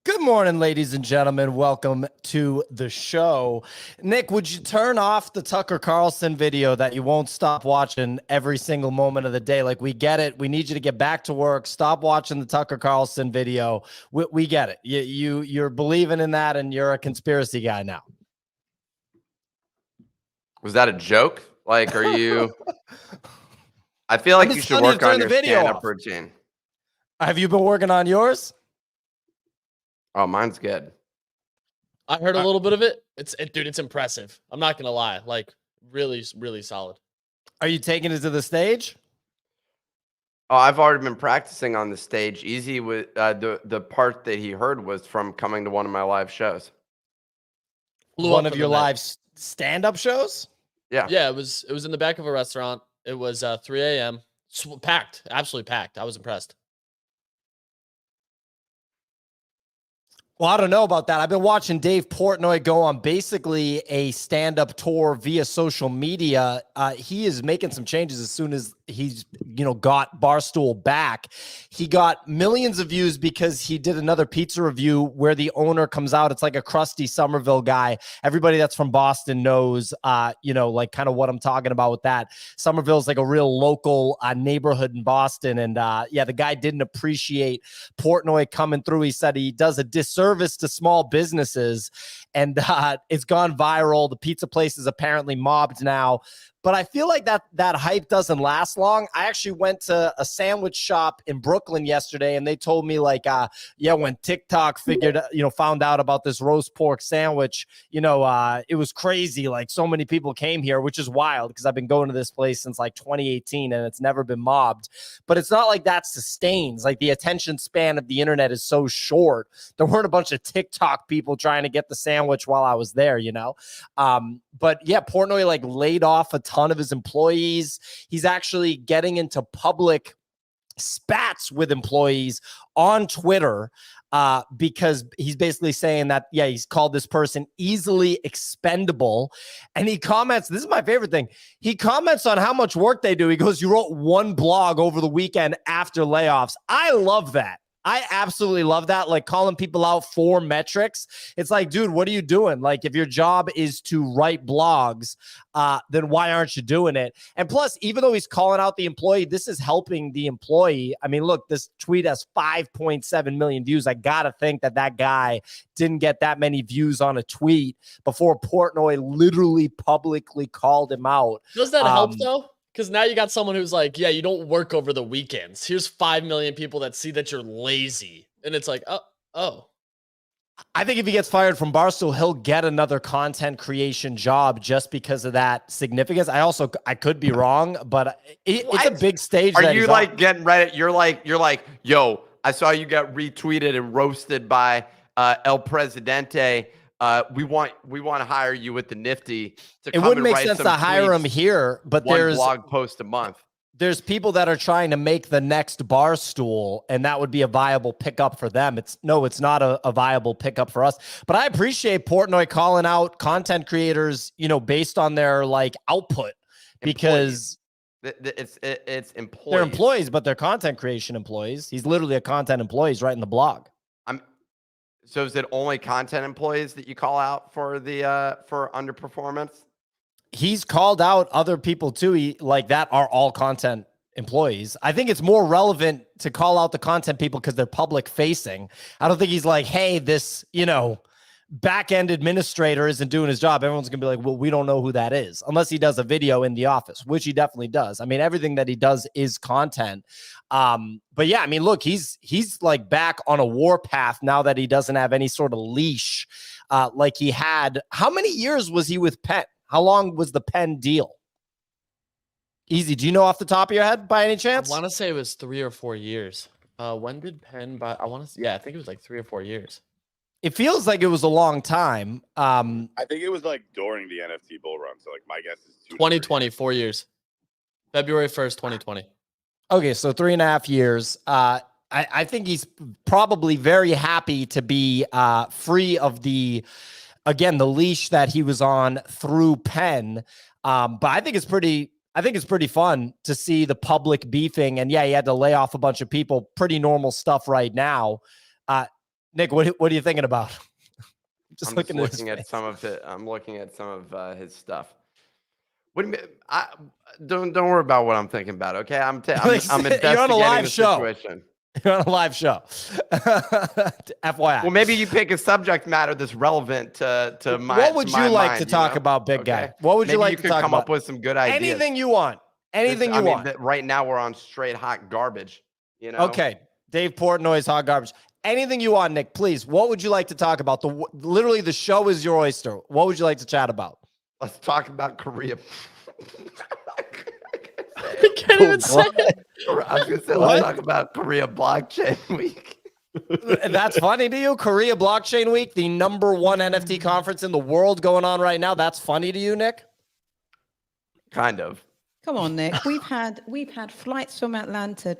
Good morning, ladies and gentlemen. Welcome to the show. Nick, would you turn off the Tucker Carlson video that you won't stop watching every single moment of the day? Like, we get it. We need you to get back to work. Stop watching the Tucker Carlson video. We get it. You're believing in that, and you're a conspiracy guy now. Was that a joke? Like, are you... I feel like you should work on your stand-up routine. Have you been working on yours? Oh, mine's good. I heard a little bit of it. Dude, it's impressive. I'm not gonna lie. Like, really, really solid. Are you taking it to the stage? Oh, I've already been practicing on the stage. Easy with the part that he heard was from coming to one of my live shows. One of your live stand-up shows? Yeah. Yeah, it was in the back of a restaurant. It was 3 a.m. Packed, absolutely packed. I was impressed. Well, I don't know about that. I've been watching Dave Portnoy go on basically a stand-up tour via social media. He is making some changes as soon as he's, got Barstool back. He got millions of views because he did another pizza review where the owner comes out. It's like a crusty Somerville guy. Everybody that's from Boston knows, like kind of what I'm talking about with that. Somerville's like a real local neighborhood in Boston. And the guy didn't appreciate Portnoy coming through. He said he does a disservice to small businesses, and it's gone viral. The pizza place is apparently mobbed now. But I feel like that hype doesn't last long. I actually went to a sandwich shop in Brooklyn yesterday, and they told me when TikTok found out about this roast pork sandwich, it was crazy. Like, so many people came here, which is wild because I've been going to this place since like 2018 and it's never been mobbed. But it's not like that sustains. Like, the attention span of the internet is so short. There weren't a bunch of TikTok people trying to get the sandwich while I was there, But yeah, Portnoy laid off a ton of his employees. He's actually getting into public spats with employees on Twitter because he's basically saying that, he's called this person easily expendable. And he comments, this is my favorite thing. He comments on how much work they do. He goes, "You wrote one blog over the weekend after layoffs." I love that. I absolutely love that. Like, calling people out for metrics. It's like, dude, what are you doing? Like, if your job is to write blogs, then why aren't you doing it? And plus, even though he's calling out the employee, this is helping the employee. I mean, look, this tweet has 5.7 million views. I got to think that guy didn't get that many views on a tweet before Portnoy literally publicly called him out. Does that help, though? Because now you got someone who's like, yeah, you don't work over the weekends. Here's 5 million people that see that you're lazy. And it's like, oh. I think if he gets fired from Barstool, he'll get another content creation job just because of that significance. I could be wrong, but it's a big stage. Are you getting Reddit? You're like, yo, I saw you got retweeted and roasted by El Presidente. We want to hire you with the Nifty. It wouldn't make sense to hire him here, but there's one blog post a month. There's people that are trying to make the next Barstool, and that would be a viable pickup for them. It's not a viable pickup for us. But I appreciate Portnoy calling out content creators, based on their output, because it's employees. They're employees, but they're content creation employees. He's literally a content employee. He's writing the blog. So is it only content employees that you call out for the for underperformance? He's called out other people too. That are all content employees. I think it's more relevant to call out the content people because they're public facing. I don't think he's like, hey, this, back-end administrator isn't doing his job. Everyone's gonna be like, well, we don't know who that is, unless he does a video in the office, which he definitely does. I mean, everything that he does is content. But yeah, I mean, look, he's back on a war path now that he doesn't have any sort of leash like he had. How many years was he with Penn? How long was the Penn deal? Easy. Do you know off the top of your head by any chance? I want to say it was 3 or 4 years. When did Penn buy? I think it was like 3 or 4 years. It feels like it was a long time. I think it was during the NFT bull run. So my guess is 2020, 4 years. February 1st, 2020. Okay, so 3.5 years. I think he's probably very happy to be free of the leash that he was on through Penn. But I think it's pretty fun to see the public beefing. And yeah, he had to lay off a bunch of people. Pretty normal stuff right now. Nick, what are you thinking about? I'm looking at his looking at face. some of it. I'm looking at some of his stuff. What do you mean? Don't worry about what I'm thinking about. Okay, I'm investigating You're on a live the show. situation. You're on a live show. FYI. Well, maybe you pick a subject matter that's relevant to my. What would to my you like mind, to talk know? about, big guy? Okay? What would you Maybe like you to could talk come about? up with some good ideas. Anything you want. Anything you want. Right now we're on straight hot garbage. You know. Okay. Dave Portnoy's hot garbage. Anything you want, Nick, please. What would you like to talk about? Literally, the show is your oyster. What would you like to chat about? Let's talk about Korea. I can't even say it. I was gonna say let's talk about Korea Blockchain Week. That's funny to you? Korea Blockchain Week, the #1 NFT conference in the world going on right now. That's funny to you, Nick? Kind of. Come on, Nick. We've had flights from Atlanta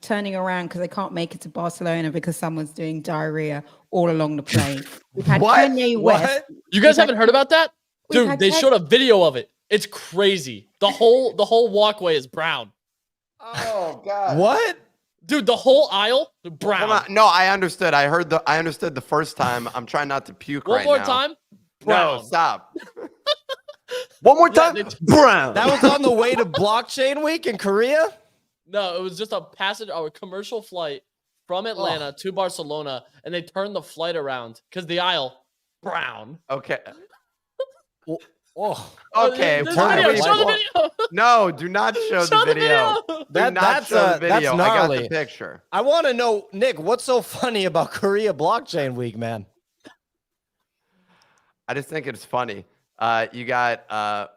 turning around because they can't make it to Barcelona because someone's doing diarrhea all along the plane. We've had What? Kanye What? West. You guys haven't heard about that? We've Dude, had they showed a video of it. It's crazy. The whole walkway is brown. Oh God. What? Dude, the whole aisle, brown. Come on. No, I understood. I understood the first time. I'm trying not to puke One right more now. time. No, Brown. stop. One more Yeah, time. Brown. That was on the way to Blockchain Week in Korea? No, it was just a commercial flight from Atlanta to Barcelona, and they turned the flight around because the aisle brown. Okay. Oh, Okay. There's why the are video. we- Show the video. No, do not show Show the video. Do not that's show the video. that's I got gnarly. the picture. I want to know, Nick, what's so funny about Korea Blockchain Week, man? I just think it's funny. You got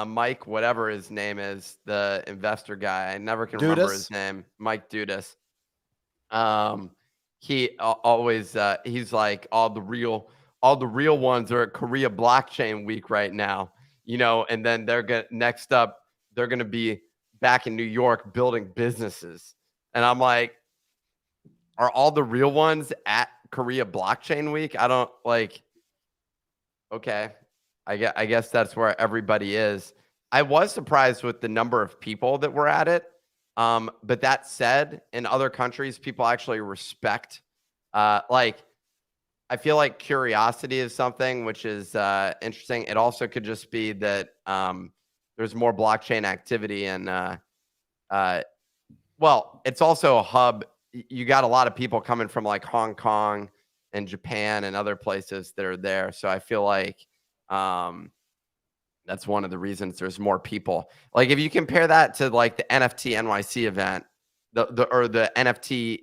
Mike, whatever his name is, the investor guy. I never can remember his name. Mike Dudas. He always he's like all the real ones are at Korea Blockchain Week right now, you know, and then they're gonna be back in New York building businesses. And I'm like, are all the real ones at Korea Blockchain Week? I don't like. Okay. I guess that's where everybody is. I was surprised with the number of people that were at it. But that said, in other countries, people actually respect, like, I feel like curiosity is something which is interesting. It also could just be that there's more blockchain activity and, well, it's also a hub. You got a lot of people coming from like Hong Kong and Japan and other places that are there. So I feel like that's one of the reasons there's more people. Like if you compare that to like the NFT NYC event, the NFT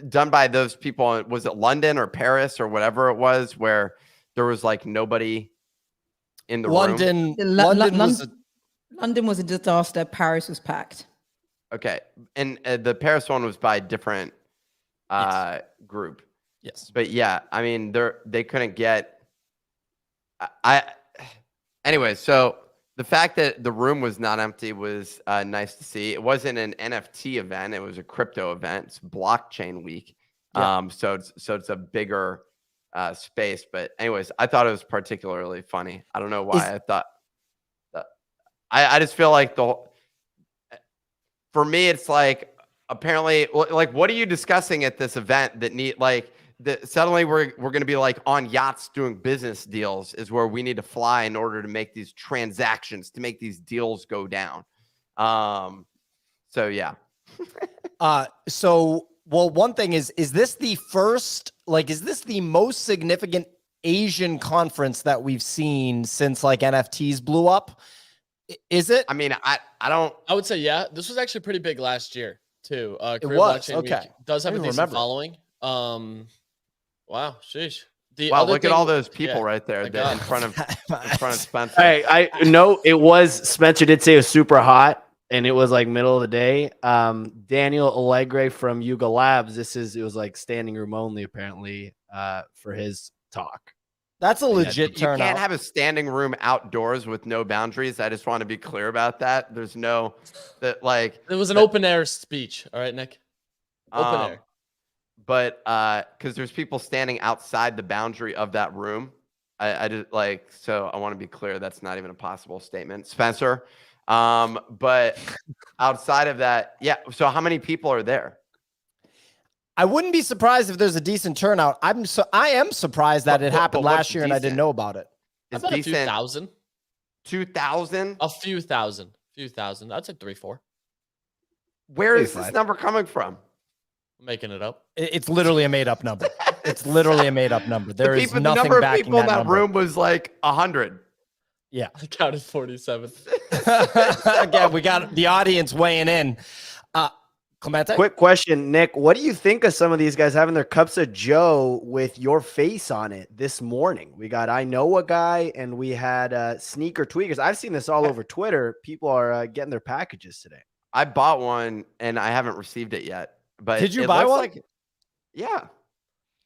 done by those people, was it London or Paris or whatever it was, where there was like nobody in the room? London was a disaster. Paris was packed. Okay, and the Paris one was by a different group. Yes. But yeah, I mean, they couldn't get. Anyway, so the fact that the room was not empty was nice to see. It wasn't an NFT event; it was a crypto event. It's Blockchain Week, Yeah. so it's a bigger space. But anyways, I thought it was particularly funny. I don't know why. I thought that I just feel like for me, it's like apparently, like, what are you discussing at this event that suddenly we're going to be like on yachts doing business deals is where we need to fly in order to make these transactions, to make these deals go down. So yeah. Well, one thing is this the first, is this the most significant Asian conference that we've seen since like NFTs blew up? Is it? I mean, I don't. I would say, yeah. This was actually pretty big last year too. It Korea was, Blockchain Week okay. does have I a didn't decent remember. following. Wow, sheesh. Wow, look at all those people right there my that in God. front of Spencer. Hey, I know it was Spencer did say it was super hot and it was like middle of the day. Daniel Allegre from Yuga Labs, it was like standing room only apparently for his talk. That's a legit You turnout. can't have a standing room outdoors with no boundaries. I just want to be clear about that. There's no that like It was an open air speech. All right, Nick. Open air. But because there's people standing outside the boundary of that room. I just so I want to be clear that's not even a possible statement, Spencer. But outside of that, yeah. So how many people are there? I wouldn't be surprised if there's a decent turnout. I am surprised that it happened last year and I didn't know about it. It's About a few decent. thousand. 2,000. A few thousand. I'd say 3-4. Where is 35. this number coming from? I'm making it up. It's literally a made up number. It's literally a made up number. There is the nothing number of backing people in that number. room was like 100. Yeah. I counted 47. Again, we got the audience weighing in. Clemente? Quick question, Nick. What do you think of some of these guys having their cups of Joe with your face on it this morning? We got I Know a Guy, and we had Sneaker Tweakers. I've seen this all over Twitter. People are getting their packages today. I bought one and I haven't received it yet. But Did you it buy looks one? Like, yeah.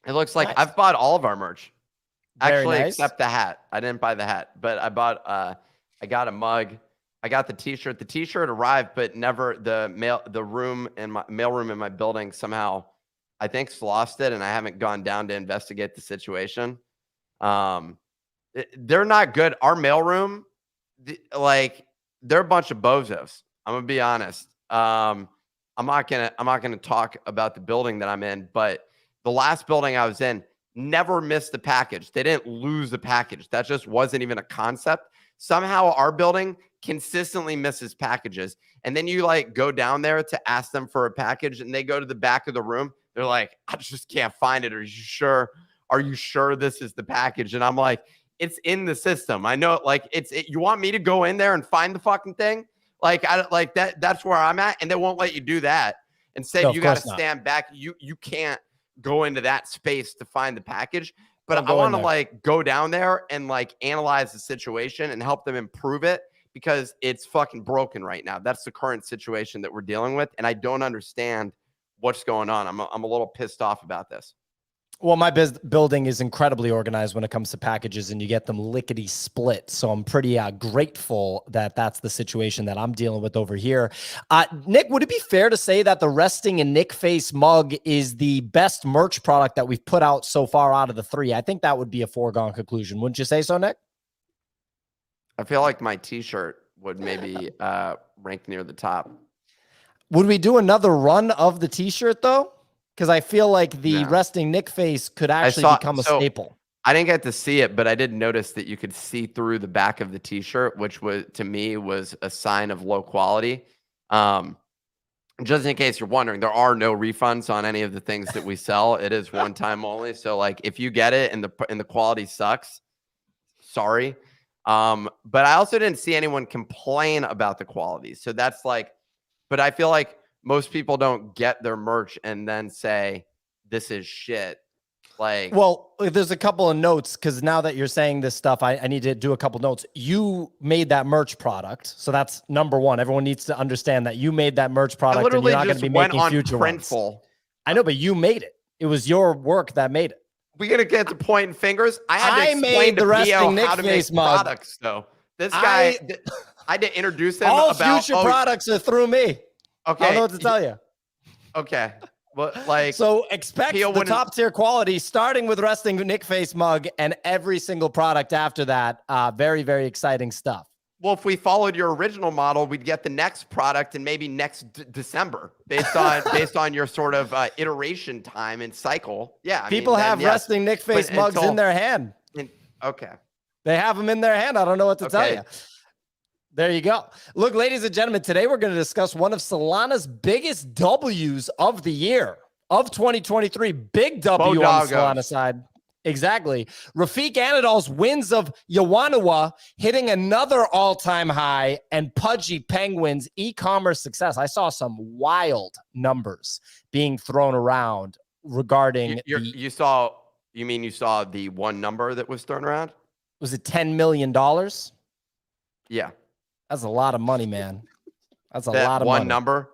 It looks like Nice. I've bought all of our merch. Very Actually, nice. except the hat. I didn't buy the hat, but I bought I got a mug. I got the t-shirt. The t-shirt arrived, but never the mailroom in my building somehow I think's lost it, and I haven't gone down to investigate the situation. They're not good. Our mailroom, they're a bunch of bozos. I'm gonna be honest. I'm not gonna talk about the building that I'm in, but the last building I was in never missed a package. They didn't lose a package. That just wasn't even a concept. Somehow our building consistently misses packages. And then you like go down there to ask them for a package and they go to the back of the room. They're like, I just can't find it. Are you sure? Are you sure this is the package? And I'm like, it's in the system. I know you want me to go in there and find the fucking thing? That's where I'm at. And they won't let you do that. And say, you got to stand back. You can't go into that space to find the package. But I want to go down there and analyze the situation and help them improve it because it's fucking broken right now. That's the current situation that we're dealing with. And I don't understand what's going on. I'm a little pissed off about this. Well, my building is incredibly organized when it comes to packages, and you get them lickety split. So I'm pretty grateful that that's the situation that I'm dealing with over here. Nick, would it be fair to say that the Resting in Nick Face mug is the best merch product that we've put out so far out of the three? I think that would be a foregone conclusion. Wouldn't you say so, Nick? I feel like my t-shirt would maybe rank near the top. Would we do another run of the t-shirt though? Because I feel like the Resting Nick Face could actually become a staple. I didn't get to see it, but I did notice that you could see through the back of the t-shirt, which was to me was a sign of low quality. Just in case you're wondering, there are no refunds on any of the things that we sell. It is one time only. So if you get it and the quality sucks, sorry. But I also didn't see anyone complain about the quality. So that's but I feel like most people don't get their merch and then say, this is shit. Well, there's a couple of notes because now that you're saying this stuff, I need to do a couple notes. You made that merch product. So that's number one. Everyone needs to understand that you made that merch product and you're not going to be making future ones. I know, but you made it. It was your work that made it. We're going to get to pointing fingers. I had to explain to P.O. how to make products, though. This guy, I had to introduce him all about future products are through me. Okay. I don't know what to tell you. Okay. Well, so expect the top tier quality, starting with Resting Nick Face mug and every single product after that. Very, very exciting stuff. Well, if we followed your original model, we'd get the next product and maybe next December based on your sort of iteration time and cycle. Yeah. People have Resting Nick Face mugs in their hand. Okay. They have them in their hand. I don't know what to tell you. There you go. Look, ladies and gentlemen, today we're going to discuss one of Solana's biggest W's of the year of 2023. Big W on the Solana side. Exactly. Rafiq Anadol's wins of Yawanua hitting another all-time high, and Pudgy Penguins e-commerce success. I saw some wild numbers being thrown around regarding you saw the one number that was thrown around? Was it $10 million? Yeah. That's a lot of money, man. That's a lot of money. One number?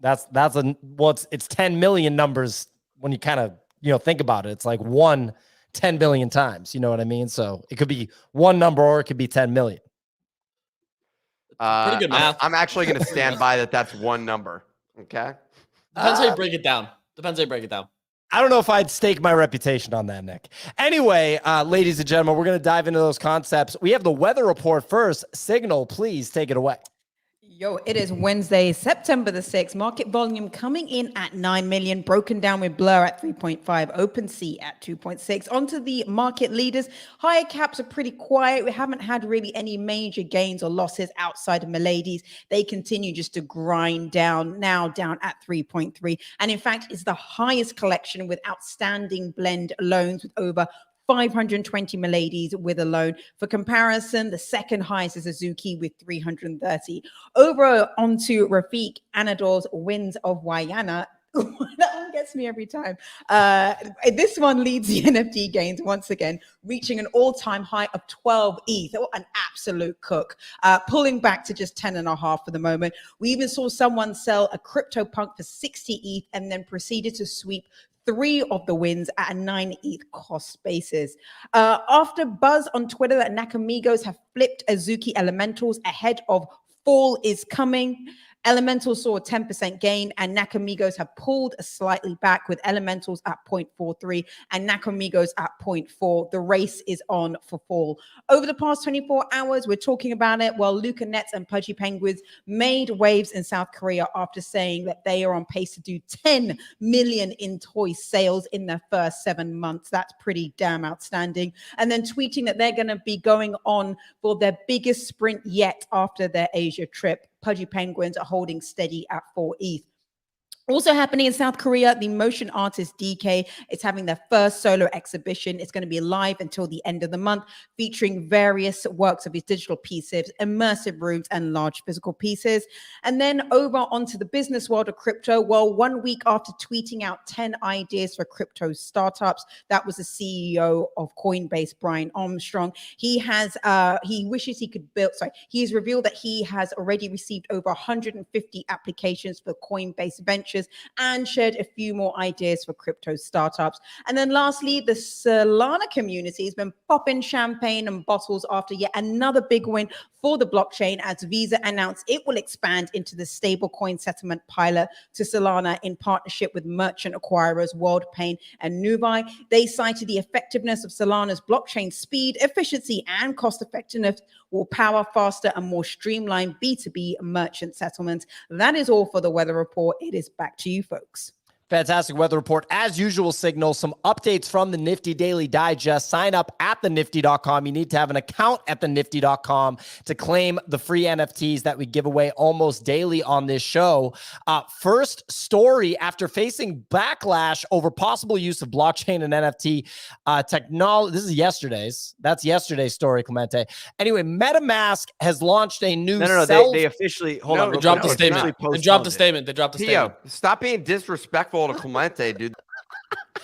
It's 10 million numbers when you kind of, think about it. It's like 10 billion times, you know what I mean? So it could be one number or it could be 10 million. Pretty good math. I'm actually going to stand by that. That's one number. Okay. Depends how you break it down. I don't know if I'd stake my reputation on that, Nick. Anyway, ladies and gentlemen, we're going to dive into those concepts. We have the weather report first. Signal, please take it away. Yo, it is Wednesday, September the 6th. Market volume coming in at 9 million, broken down with Blur at 3.5, OpenSea at 2.6. Onto the market leaders. Higher caps are pretty quiet. We haven't had really any major gains or losses outside of Milady's. They continue just to grind down, now down at 3.3. And in fact, it's the highest collection with outstanding blend loans with over 520 Milady's with a loan. For comparison, the second highest is Azuki with 330. Over onto Rafiq Anadol's Winds of Wayana. That one gets me every time. This one leads the NFT gains once again, reaching an all-time high of 12 ETH. Oh, an absolute cook. Pulling back to just 10.5 for the moment. We even saw someone sell a CryptoPunk for 60 ETH and then proceeded to sweep 3 of the wins at a 9 ETH cost basis. After buzz on Twitter that Nakamigos have flipped Azuki Elementals ahead of fall is coming, Elementals saw a 10% gain and Nakamigos have pulled slightly back with Elementals at 0.43 and Nakamigos at 0.4. The race is on for fall. Over the past 24 hours, we're talking about it. Well, Luca Nets and Pudgy Penguins made waves in South Korea after saying that they are on pace to do 10 million in toy sales in their first 7 months. That's pretty damn outstanding. And then tweeting that they're going to be going on for their biggest sprint yet after their Asia trip. Pudgy Penguins are holding steady at 4 ETH. Also happening in South Korea, the motion artist DK is having their first solo exhibition. It's going to be live until the end of the month, featuring various works of his digital pieces, immersive rooms, and large physical pieces. And then over onto the business world of crypto. Well, 1 week after tweeting out 10 ideas for crypto startups, that was the CEO of Coinbase, Brian Armstrong. He has, he wishes he could build, he has revealed that he has already received over 150 applications for Coinbase Ventures and shared a few more ideas for crypto startups. And then lastly, the Solana community has been popping champagne and bottles after yet another big win for the blockchain as Visa announced it will expand into the stablecoin settlement pilot to Solana in partnership with merchant acquirers WorldPay and Nuvei. They cited the effectiveness of Solana's blockchain speed, efficiency, and cost effectiveness will power faster and more streamlined B2B merchant settlements. That is all for the weather report. It is back to you, folks. Fantastic weather report. As usual, Signal, some updates from the Nifty Daily Digest. Sign up at thenifty.com. You need to have an account at thenifty.com to claim the free NFTs that we give away almost daily on this show. First story, after facing backlash over possible use of blockchain and NFT technology. This is yesterday's. That's yesterday's story, Clemente. Anyway, MetaMask has launched a new They officially, hold on. They dropped the statement. They dropped the statement. They dropped the statement. Stop being disrespectful to Clemente, dude.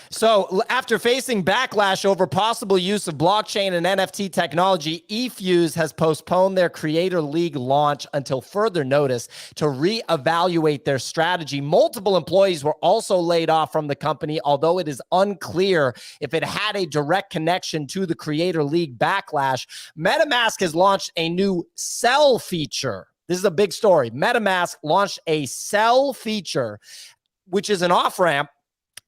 So after facing backlash over possible use of blockchain and NFT technology, eFuse has postponed their Creator League launch until further notice to reevaluate their strategy. Multiple employees were also laid off from the company, although it is unclear if it had a direct connection to the Creator League backlash. MetaMask has launched a new sell feature. This is a big story. MetaMask launched a sell feature, which is an off-ramp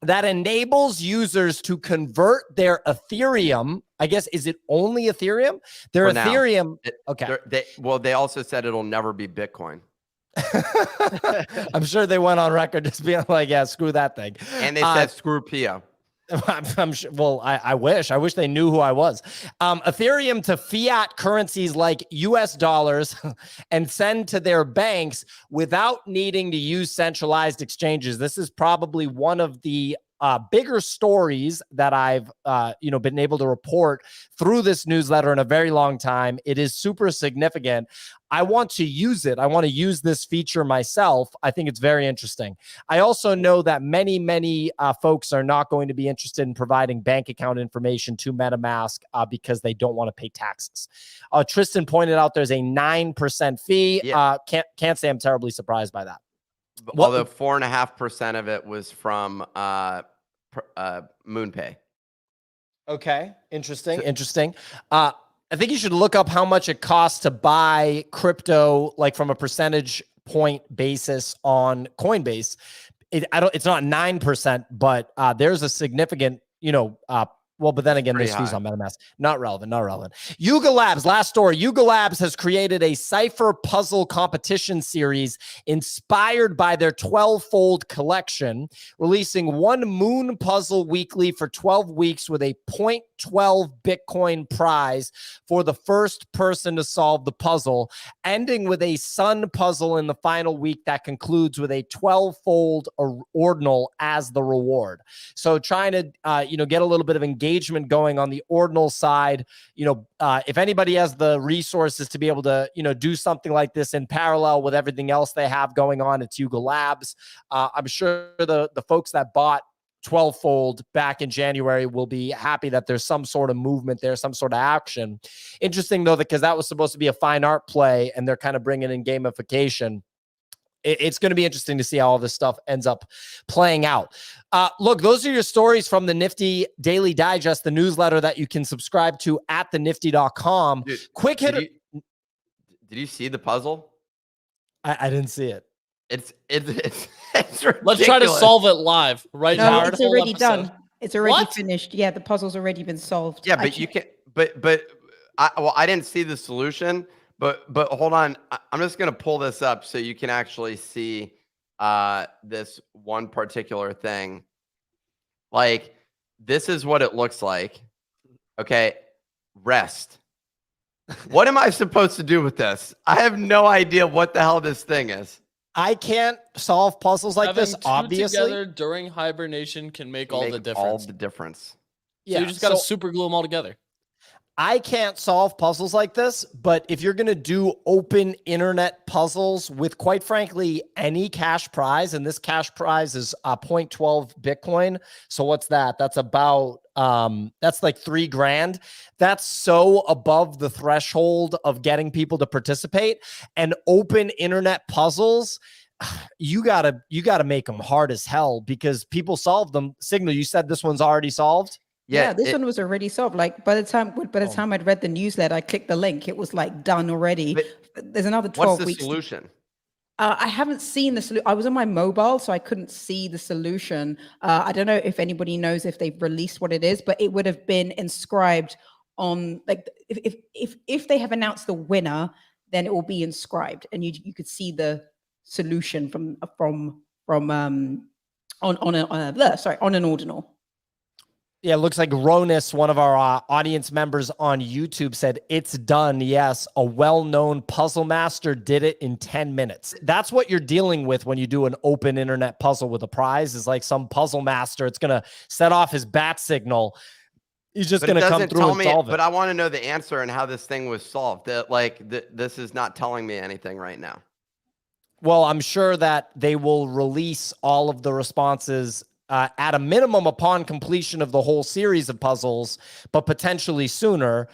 that enables users to convert their Ethereum. I guess, is it only Ethereum? Their For now. Ethereum. Okay. They also said it'll never be Bitcoin. I'm sure they went on record just being like, yeah, screw that thing. And they said screw Pio. I'm sure, well, I wish they knew who I was. Ethereum to fiat currencies like US dollars and send to their banks without needing to use centralized exchanges. This is probably one of the bigger stories that I've been able to report through this newsletter in a very long time. It is super significant. I want to use it. I want to use this feature myself. I think it's very interesting. I also know that many folks are not going to be interested in providing bank account information to MetaMask because they don't want to pay taxes. Tristan pointed out there's a 9% fee. Yeah. Can't say I'm terribly surprised by that. Although 4.5% of it was from MoonPay. Okay, interesting. I think you should look up how much it costs to buy crypto, like from a percentage point basis on Coinbase. It's not 9%, but there's a significant, Well, but then again, pretty there's fees high. on MetaMask. Not relevant. Yuga Labs, last story. Yuga Labs has created a cipher puzzle competition series inspired by their TwelveFold collection, releasing one moon puzzle weekly for 12 weeks with a 0.12 Bitcoin prize for the first person to solve the puzzle, ending with a sun puzzle in the final week that concludes with a TwelveFold ordinal as the reward. So trying to, get a little bit of engagement going on the ordinal side. If anybody has the resources to be able to, do something like this in parallel with everything else they have going on, it's Yuga Labs. I'm sure the folks that bought TwelveFold back in January will be happy that there's some sort of movement there, some sort of action. Interesting though, because that was supposed to be a fine art play and they're kind of bringing in gamification. It's going to be interesting to see how all this stuff ends up playing out. Look, those are your stories from the Nifty Daily Digest, the newsletter that you can subscribe to at thenifty.com. Dude, Quick hitter. Did you see the puzzle? I didn't see it. It's ridiculous. Let's try to solve it live right No, now. it's Whole already episode. done. It's already What? finished. Yeah, the puzzle's already been solved. Yeah, but you can. But I didn't see the solution. But hold on, I'm just gonna pull this up so you can actually see this one particular thing. Like, this is what it looks like. Okay, rest. What am I supposed to do with this? I have no idea what the hell this thing is. I can't solve puzzles like Having this, two obviously. together during hibernation can make all the difference. All the difference. So you just got to super glue them all together. I can't solve puzzles like this, but if you're going to do open internet puzzles with, quite frankly, any cash prize, and this cash prize is 0.12 Bitcoin. So what's that? That's about, that's like $3,000. That's so above the threshold of getting people to participate. And open internet puzzles, you gotta make them hard as hell because people solve them. Signal, you said this one's already solved? Yeah, this one was already solved. Like by the time I'd read the newsletter, I clicked the link. It was like done already. There's another 12 What's the weeks. solution? I haven't seen the solution. I was on my mobile, so I couldn't see the solution. I don't know if anybody knows if they've released what it is, but it would have been inscribed on, like, if they have announced the winner, then it will be inscribed, and you could see the solution on an ordinal. Yeah, it looks like Ronus, one of our audience members on YouTube, said, it's done. Yes, a well-known puzzle master did it in 10 minutes. That's what you're dealing with when you do an open internet puzzle with a prize, is like some puzzle master. It's going to set off his bat signal. He's just going to come through and solve it. But I want to know the answer and how this thing was solved. This is not telling me anything right now. Well, I'm sure that they will release all of the responses at a minimum upon completion of the whole series of puzzles, but potentially sooner.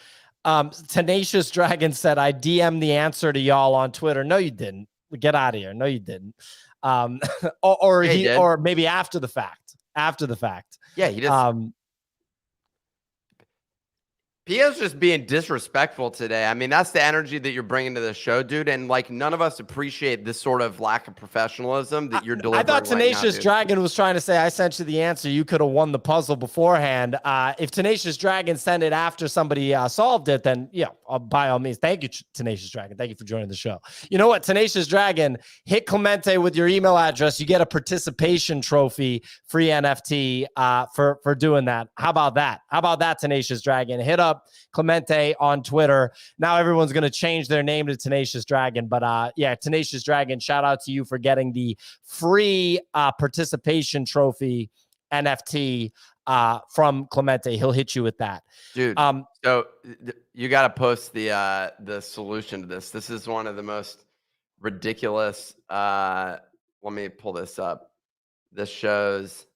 Tenacious Dragon said, I DM'd the answer to y'all on Twitter. No, you didn't. Get out of here. No, you didn't. Or maybe after the fact. Yeah, he just. Pio's just being disrespectful today. I mean, that's the energy that you're bringing to the show, dude. And like, none of us appreciate this sort of lack of professionalism that you're delivering. I thought Tenacious right now, Dragon was trying to say, I sent you the answer. You could have won the puzzle beforehand. If Tenacious Dragon sent it after somebody solved it, then yeah, by all means. Thank you, Tenacious Dragon. Thank you for joining the show. You know what, Tenacious Dragon, hit Clemente with your email address. You get a participation trophy, free NFT for doing that. How about that? How about that, Tenacious Dragon? Hit up Clemente on Twitter. Now everyone's going to change their name to Tenacious Dragon, but yeah, Tenacious Dragon, shout out to you for getting the free participation trophy NFT from Clemente. He'll hit you with that, dude. So you got to post the solution to this. This is one of the most ridiculous. Let me pull this up. This shows.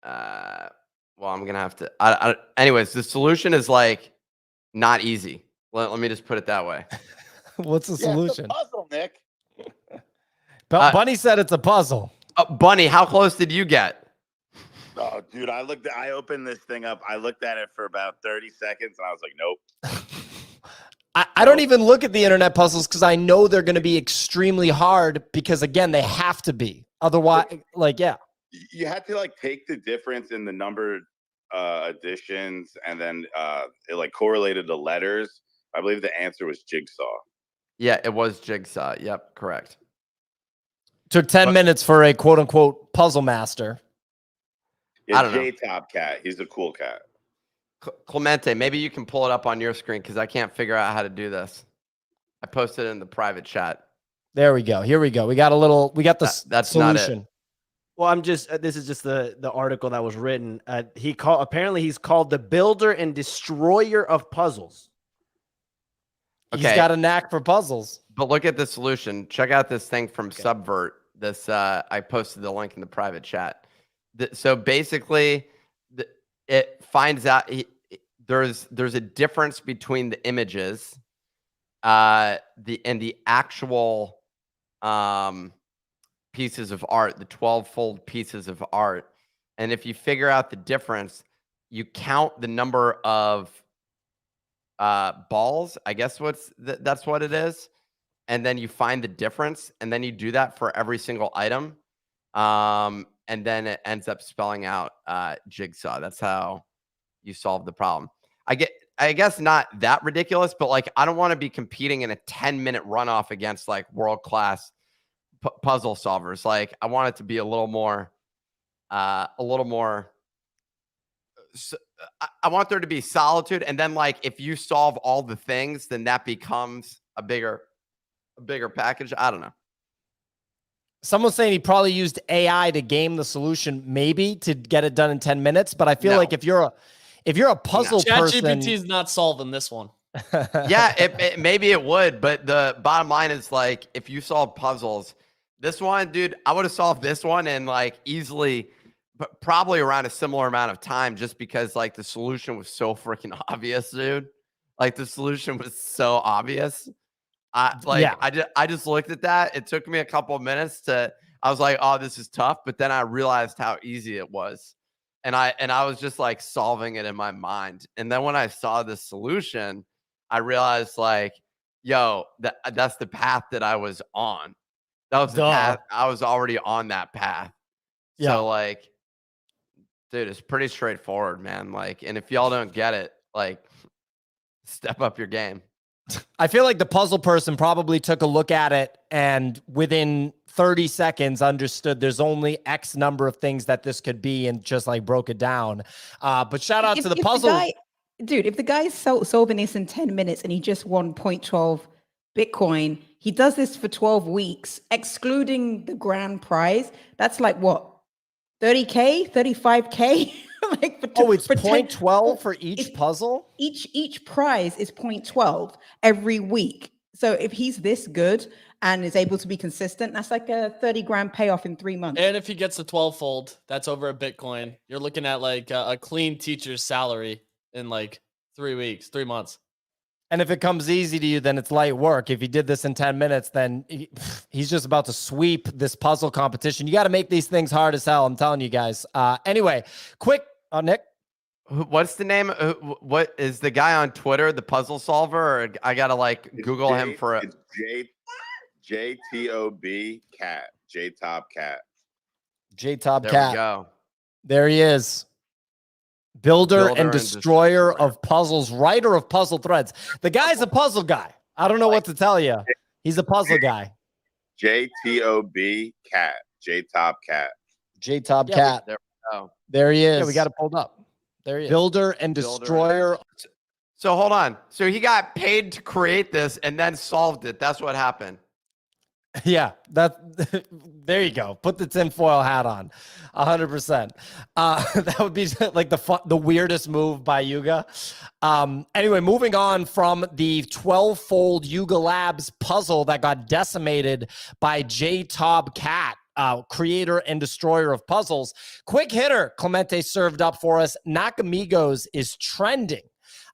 Well, I'm going to have to, anyways, the solution is like not easy. Let me just put it that way. What's the solution? It's a puzzle, Nick. Bunny said it's a puzzle. Bunny, how close did you get? Oh, dude, I opened this thing up. I looked at it for about 30 seconds and I was like, nope. I don't even look at the internet puzzles because I know they're going to be extremely hard because, again, they have to be. Otherwise, like, yeah. You had to like take the difference in the number additions, and then it like correlated the letters. I believe the answer was Jigsaw. Yeah, it was Jigsaw. Yep, correct. Took 10 minutes for a quote unquote puzzle master. Yeah, I don't know. J-Top Cat. He's a cool cat. Clemente, maybe you can pull it up on your screen because I can't figure out how to do this. I posted it in the private chat. There we go. Here we go. We got the That's not it. solution. Well, I'm just this is just the article that was written. Apparently he's called the builder and destroyer of puzzles. He's Okay. got a knack for puzzles. But look at the solution. Check out this thing from Subvert. This I posted the link in the private chat. So basically, it finds out there's a difference between the images, and the actual pieces of art, the 12-fold pieces of art. And if you figure out the difference, you count the number of balls. I guess that's what it is. And then you find the difference, and then you do that for every single item. And then it ends up spelling out Jigsaw. That's how you solve the problem. I guess not that ridiculous, but like I don't want to be competing in a 10-minute runoff against like world-class puzzle solvers. Like I want it to be a little more. I want there to be solitude, and then like if you solve all the things, then that becomes a bigger package. I don't know. Someone's saying he probably used AI to game the solution, maybe to get it done in 10 minutes. But I feel like if you're a puzzle person, ChatGPT is not solving this one. Yeah, maybe it would, but the bottom line is like if you solve puzzles, this one, dude, I would have solved this one in like easily, but probably around a similar amount of time, just because like the solution was so freaking obvious, dude. Like the solution was so obvious. I just looked at that. It took me a couple of minutes I was like, oh, this is tough. But then I realized how easy it was. And I was just like solving it in my mind. And then when I saw the solution, I realized like, yo, that's the path that I was on. That was the path. I was already on that path. Yeah. So like, dude, it's pretty straightforward, man. Like, and if y'all don't get it, like, step up your game. I feel like the puzzle person probably took a look at it and within 30 seconds understood there's only X number of things that this could be and just like broke it down. But shout out to the puzzle. If the guy is solving this in 10 minutes and he just won 0.12 Bitcoin, he does this for 12 weeks, excluding the grand prize. That's like what? 30K, 35K? It's 0.12 for each puzzle? Each prize is 0.12 every week. So if he's this good and is able to be consistent, that's like a 30 grand payoff in 3 months. And if he gets the 12-fold, that's over a Bitcoin. You're looking at like a clean teacher's salary in like 3 months. And if it comes easy to you, then it's light work. If he did this in 10 minutes, then he's just about to sweep this puzzle competition. You got to make these things hard as hell. I'm telling you guys. Anyway, quick, Nick. What's the name? What is the guy on Twitter, the puzzle solver? Or I got to like Google him for a JTOB Cat. J-Top Cat. J-Top There Cat. we go. There he is. Builder and destroyer of puzzles, writer of puzzle threads. The guy's a puzzle guy. I don't know what to tell you. He's a puzzle guy. JTOB Cat. J-Top Cat. J-Top Cat. There we go. There he is. Yeah, we got it pulled up. There he is. Builder and destroyer. So hold on. So he got paid to create this and then solved it. That's what happened. Yeah, there you go. Put the tinfoil hat on, 100%. That would be like the weirdest move by Yuga. Anyway, moving on from the 12-fold Yuga Labs puzzle that got decimated by J-Top Cat, creator and destroyer of puzzles. Quick hitter, Clemente served up for us. Nakamigos is trending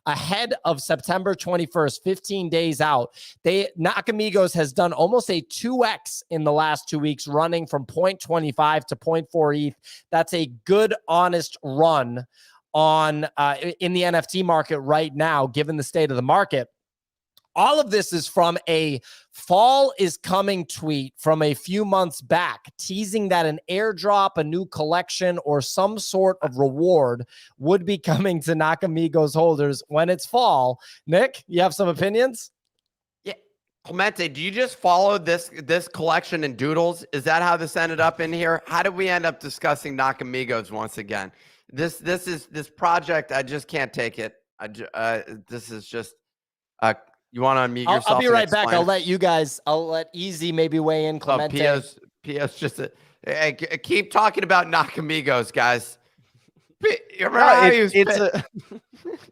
ahead of September 21st, 15 days out. Nakamigos has done almost a 2x in the last 2 weeks, running from 0.25 to 0.4 ETH. That's a good, honest run on in the NFT market right now, given the state of the market. All of this is from a fall is coming tweet from a few months back, teasing that an airdrop, a new collection, or some sort of reward would be coming to Nakamigos holders when it's fall. Nick, you have some opinions? Yeah. Clemente, do you just follow this collection in doodles? Is that how this ended up in here? How did we end up discussing Nakamigos once again? This project, I just can't take it. This is just you want to unmute yourself? I'll be and right back. explain? I'll let Easy maybe weigh in. Clemente. P.S. just keep talking about Nakamigos, guys. You remember how he was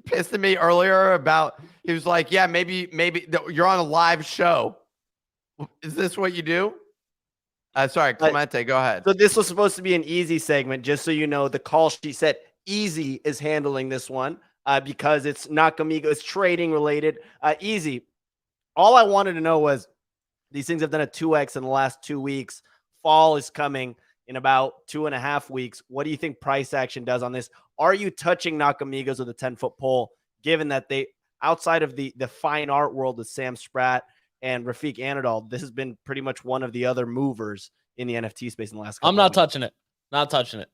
pissed at me earlier about, he was like, yeah, maybe you're on a live show. Is this what you do? Sorry, Clemente, go ahead. So this was supposed to be an easy segment, just so you know. The call sheet said Easy is handling this one because it's Nakamigos trading related. Easy. All I wanted to know was these things have done a 2x in the last 2 weeks. Fall is coming in about 2.5 weeks. What do you think price action does on this? Are you touching Nakamigos with a 10-foot pole, given that they, outside of the fine art world with Sam Spratt and Rafiq Anadol, this has been pretty much one of the other movers in the NFT space in the last couple I'm not weeks. touching it. Not touching it.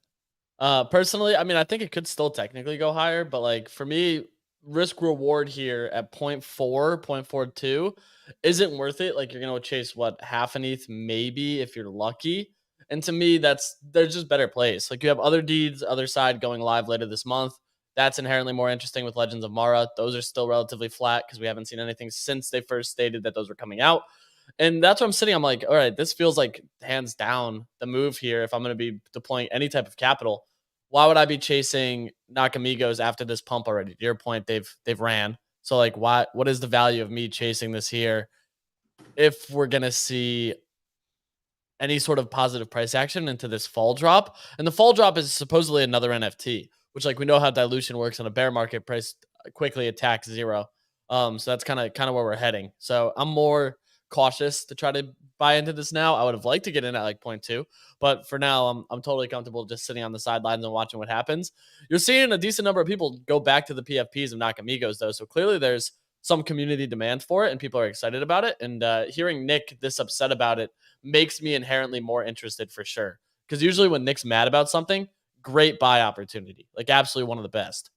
Personally, I mean, I think it could still technically go higher, but like for me, risk reward here at 0.4, 0.42 isn't worth it. Like you're going to chase what, half an ETH maybe if you're lucky. And to me, there's just better plays. Like you have other deeds, other side going live later this month. That's inherently more interesting with Legends of Mara. Those are still relatively flat because we haven't seen anything since they first stated that those were coming out. And that's where I'm sitting. I'm like, all right, this feels like hands down the move here. If I'm going to be deploying any type of capital, why would I be chasing Nakamigos after this pump already? To your point, they've ran. So like, what is the value of me chasing this here if we're going to see any sort of positive price action into this fall drop? And the fall drop is supposedly another NFT, which like we know how dilution works in a bear market. Price quickly attacks zero. So that's kind of where we're heading. So I'm more cautious to try to buy into this now. I would have liked to get in at like 0.2, but for now I'm totally comfortable just sitting on the sidelines and watching what happens. You're seeing a decent number of people go back to the PFPs of Nakamigos though. So clearly there's some community demand for it and people are excited about it. And hearing Nick this upset about it makes me inherently more interested for sure. Because usually when Nick's mad about something, great buy opportunity, like absolutely one of the best.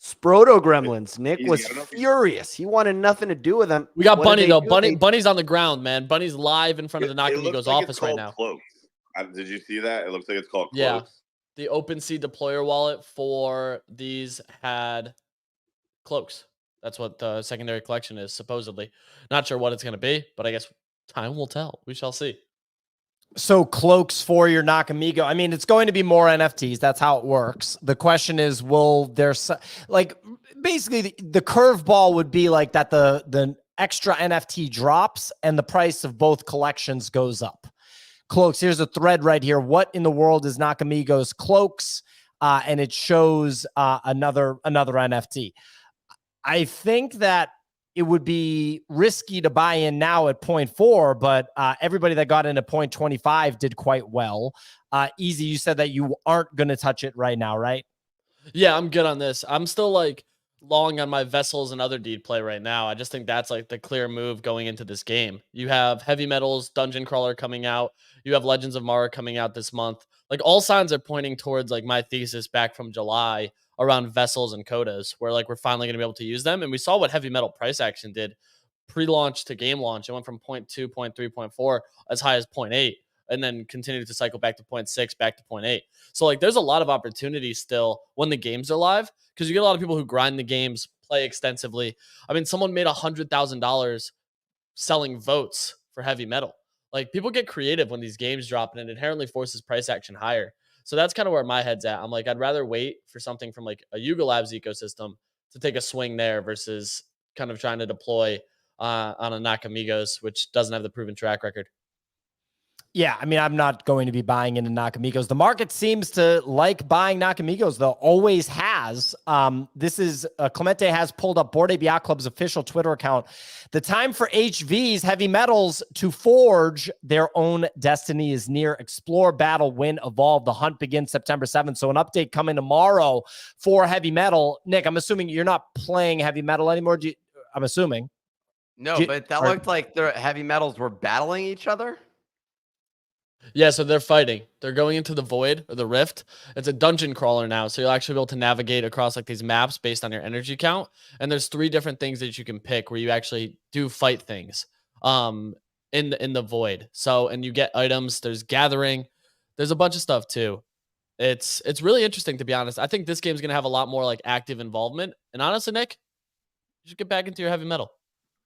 Sproto Gremlins. Nick was furious. He wanted nothing to do with them. We got Bunny though. Bunny's on the ground, man. Bunny's live in front of the Nakamigos office right now. Cloaks. Did you see that? It looks like it's called Cloaks. Yeah. The OpenSea deployer wallet for these had cloaks. That's what the secondary collection is, supposedly. Not sure what it's going to be, but I guess time will tell. We shall see. So cloaks for your Nakamigo. I mean, it's going to be more NFTs. That's how it works. The question is, will there like basically the curveball would be like that the extra NFT drops and the price of both collections goes up. Cloaks. Here's a thread right here. What in the world is Nakamigos cloaks? And it shows another NFT. I think that it would be risky to buy in now at 0.4, but everybody that got in at 0.25 did quite well. Easy, you said that you aren't going to touch it right now, right? Yeah, I'm good on this. I'm still like long on my vessels and other deed play right now. I just think that's like the clear move going into this game. You have Heavy Metals, Dungeon Crawler coming out. You have Legends of Mara coming out this month. Like all signs are pointing towards like my thesis back from July around vessels and codas, where like we're finally going to be able to use them. And we saw what Heavy Metal price action did pre-launch to game launch. It went from 0.2, 0.3, 0.4 as high as 0.8, and then continued to cycle back to 0.6, back to 0.8. So like there's a lot of opportunity still when the games are live, because you get a lot of people who grind the games, play extensively. I mean, someone made $100,000 selling votes for Heavy Metal. Like people get creative when these games drop, and it inherently forces price action higher. So that's kind of where my head's at. I'm like, I'd rather wait for something from like a Yuga Labs ecosystem to take a swing there versus kind of trying to deploy on a Nakamigos, which doesn't have the proven track record. Yeah, I mean, I'm not going to be buying into Nakamigos. The market seems to like buying Nakamigos, though. Always has. This is Clemente has pulled up Bored Ape Yacht Club's official Twitter account. The time for HVs, heavy metals, to forge their own destiny is near. Explore, battle, win, evolve. The hunt begins September 7th. So an update coming tomorrow for heavy metal. Nick, I'm assuming you're not playing heavy metal anymore. I'm assuming. No, but that looked like the heavy metals were battling each other. Yeah, so they're fighting. They're going into the void or the rift. It's a dungeon crawler now, so you'll actually be able to navigate across like these maps based on your energy count. And there's 3 different things that you can pick where you actually do fight things in the void. So, and you get items, there's gathering, there's a bunch of stuff too. It's really interesting, to be honest. I think this game's going to have a lot more like active involvement. And honestly, Nick, you should get back into your heavy metal.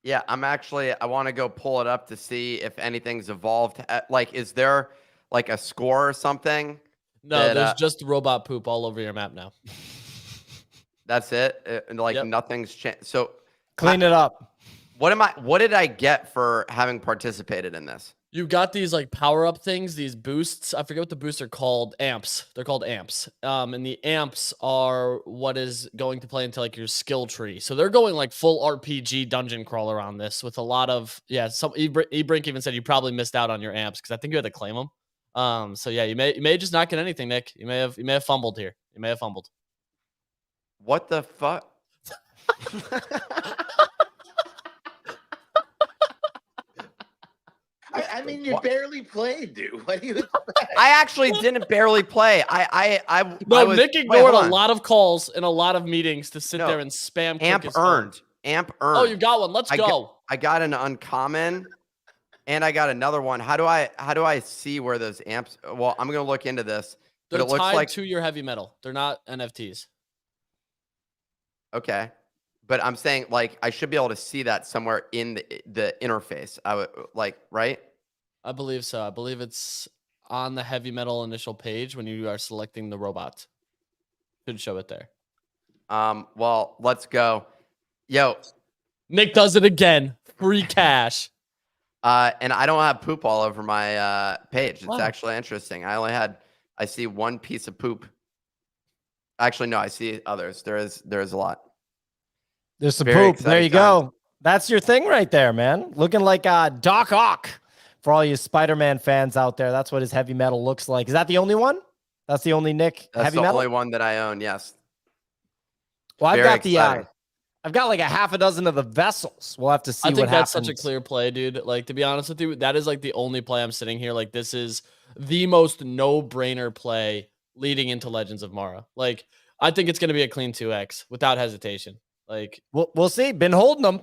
Yeah, I want to go pull it up to see if anything's evolved. Like, is there like a score or something? No, that, there's just robot poop all over your map now. That's it. Like nothing's changed. So Clean it up. What did I get for having participated in this? You got these like power up things, these boosts. I forget what the boosts are called. Amps. They're called amps. And the amps are what is going to play into like your skill tree. So they're going like full RPG dungeon crawler on this with a lot of Some eBrink even said you probably missed out on your amps because I think you had to claim them. So yeah, you may just not get anything, Nick. You may have fumbled here. You may have fumbled. What the fuck? I mean, you barely played, dude. What do you expect? I actually didn't barely play. Nick ignored a lot of calls and a lot of meetings to sit there and spam. Amp earned. Oh, you got one. Let's go. I got an uncommon, and I got another one. How do I see where those amps? Well, I'm gonna look into this. They're but it looks tied like to your heavy metal. They're not NFTs. Okay. But I'm saying, like, I should be able to see that somewhere in the interface. I would right? I believe so. I believe it's on the heavy metal initial page when you are selecting the robot. Should show it there. Well, let's go. Yo. Nick does it again. Free cash. And I don't have poop all over my page. It's actually interesting. I see one piece of poop. Actually, no, I see others. There is a lot. There's some poop. There you go. That's your thing right there, man. Looking like Doc Ock for all you Spider-Man fans out there. That's what his heavy metal looks like. Is that the only one? That's the only Nick That's heavy the metal? only one that I own, yes. Well, I've Very got like a half a dozen of the vessels. We'll have to see what happens. I think that's such a clear play, dude. Like, to be honest with you, that is like the only play I'm sitting here. Like, this is the most no-brainer play leading into Legends of Mara. Like, I think it's going to be a clean 2x without hesitation. Like, we'll see. Been holding them.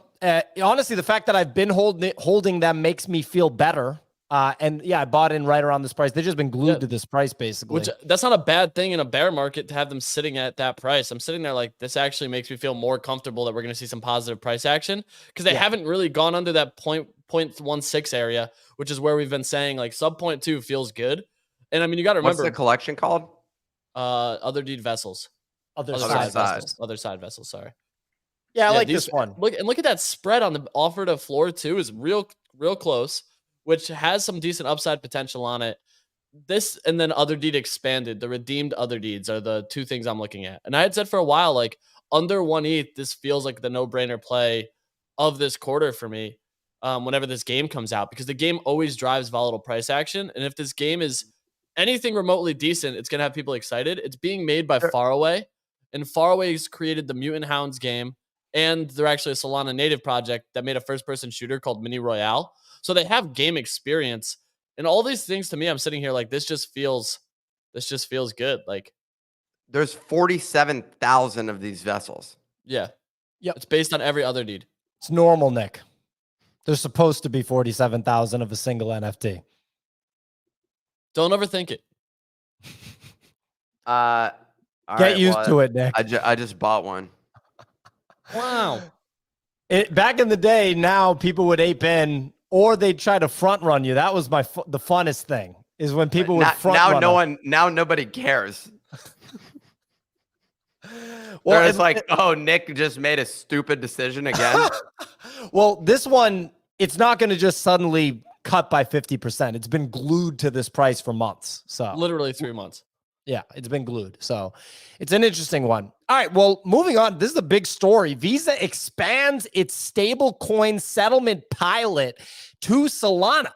Honestly, the fact that I've been holding them makes me feel better. And yeah, I bought in right around this price. They've just been glued to this price, basically. Which that's not a bad thing in a bear market to have them sitting at that price. I'm sitting there like, this actually makes me feel more comfortable that we're going to see some positive price action because they haven't really gone under that 0.16 area, which is where we've been saying like sub 0.2 feels good. And I mean, you got to remember. What's the collection called? Other deed vessels. Other side vessels. Sorry. Yeah, I like this one. Look at that spread on the offer to floor too is real close, which has some decent upside potential on it. This and then other deed expanded. The redeemed other deeds are the 2 things I'm looking at. And I had said for a while, like under 1 ETH, this feels like the no-brainer play of this quarter for me. Whenever this game comes out, because the game always drives volatile price action. And if this game is anything remotely decent, it's gonna have people excited. It's being made by Faraway, and Faraway's created the Mutant Hounds game. And they're actually a Solana native project that made a first-person shooter called Mini Royale. So they have game experience. And all these things to me, I'm sitting here like this just feels good. Like there's 47,000 of these vessels. Yeah. It's based on every other deed. It's normal, Nick. There's supposed to be 47,000 of a single NFT. Don't overthink it. Get used to it, Nick. I just bought one. Wow. Back in the day, now people would ape in or they'd try to front run you. That was the funnest thing is when people would front run. Now nobody cares. Well, it's like, oh, Nick just made a stupid decision again. Well, this one, it's not going to just suddenly cut by 50%. It's been glued to this price for months. So literally 3 months. Yeah, it's been glued. So it's an interesting one. All right, well, moving on. This is a big story. Visa expands its stablecoin settlement pilot to Solana.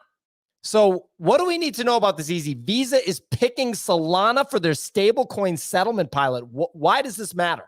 So what do we need to know about this, Easy? Visa is picking Solana for their stablecoin settlement pilot. Why does this matter?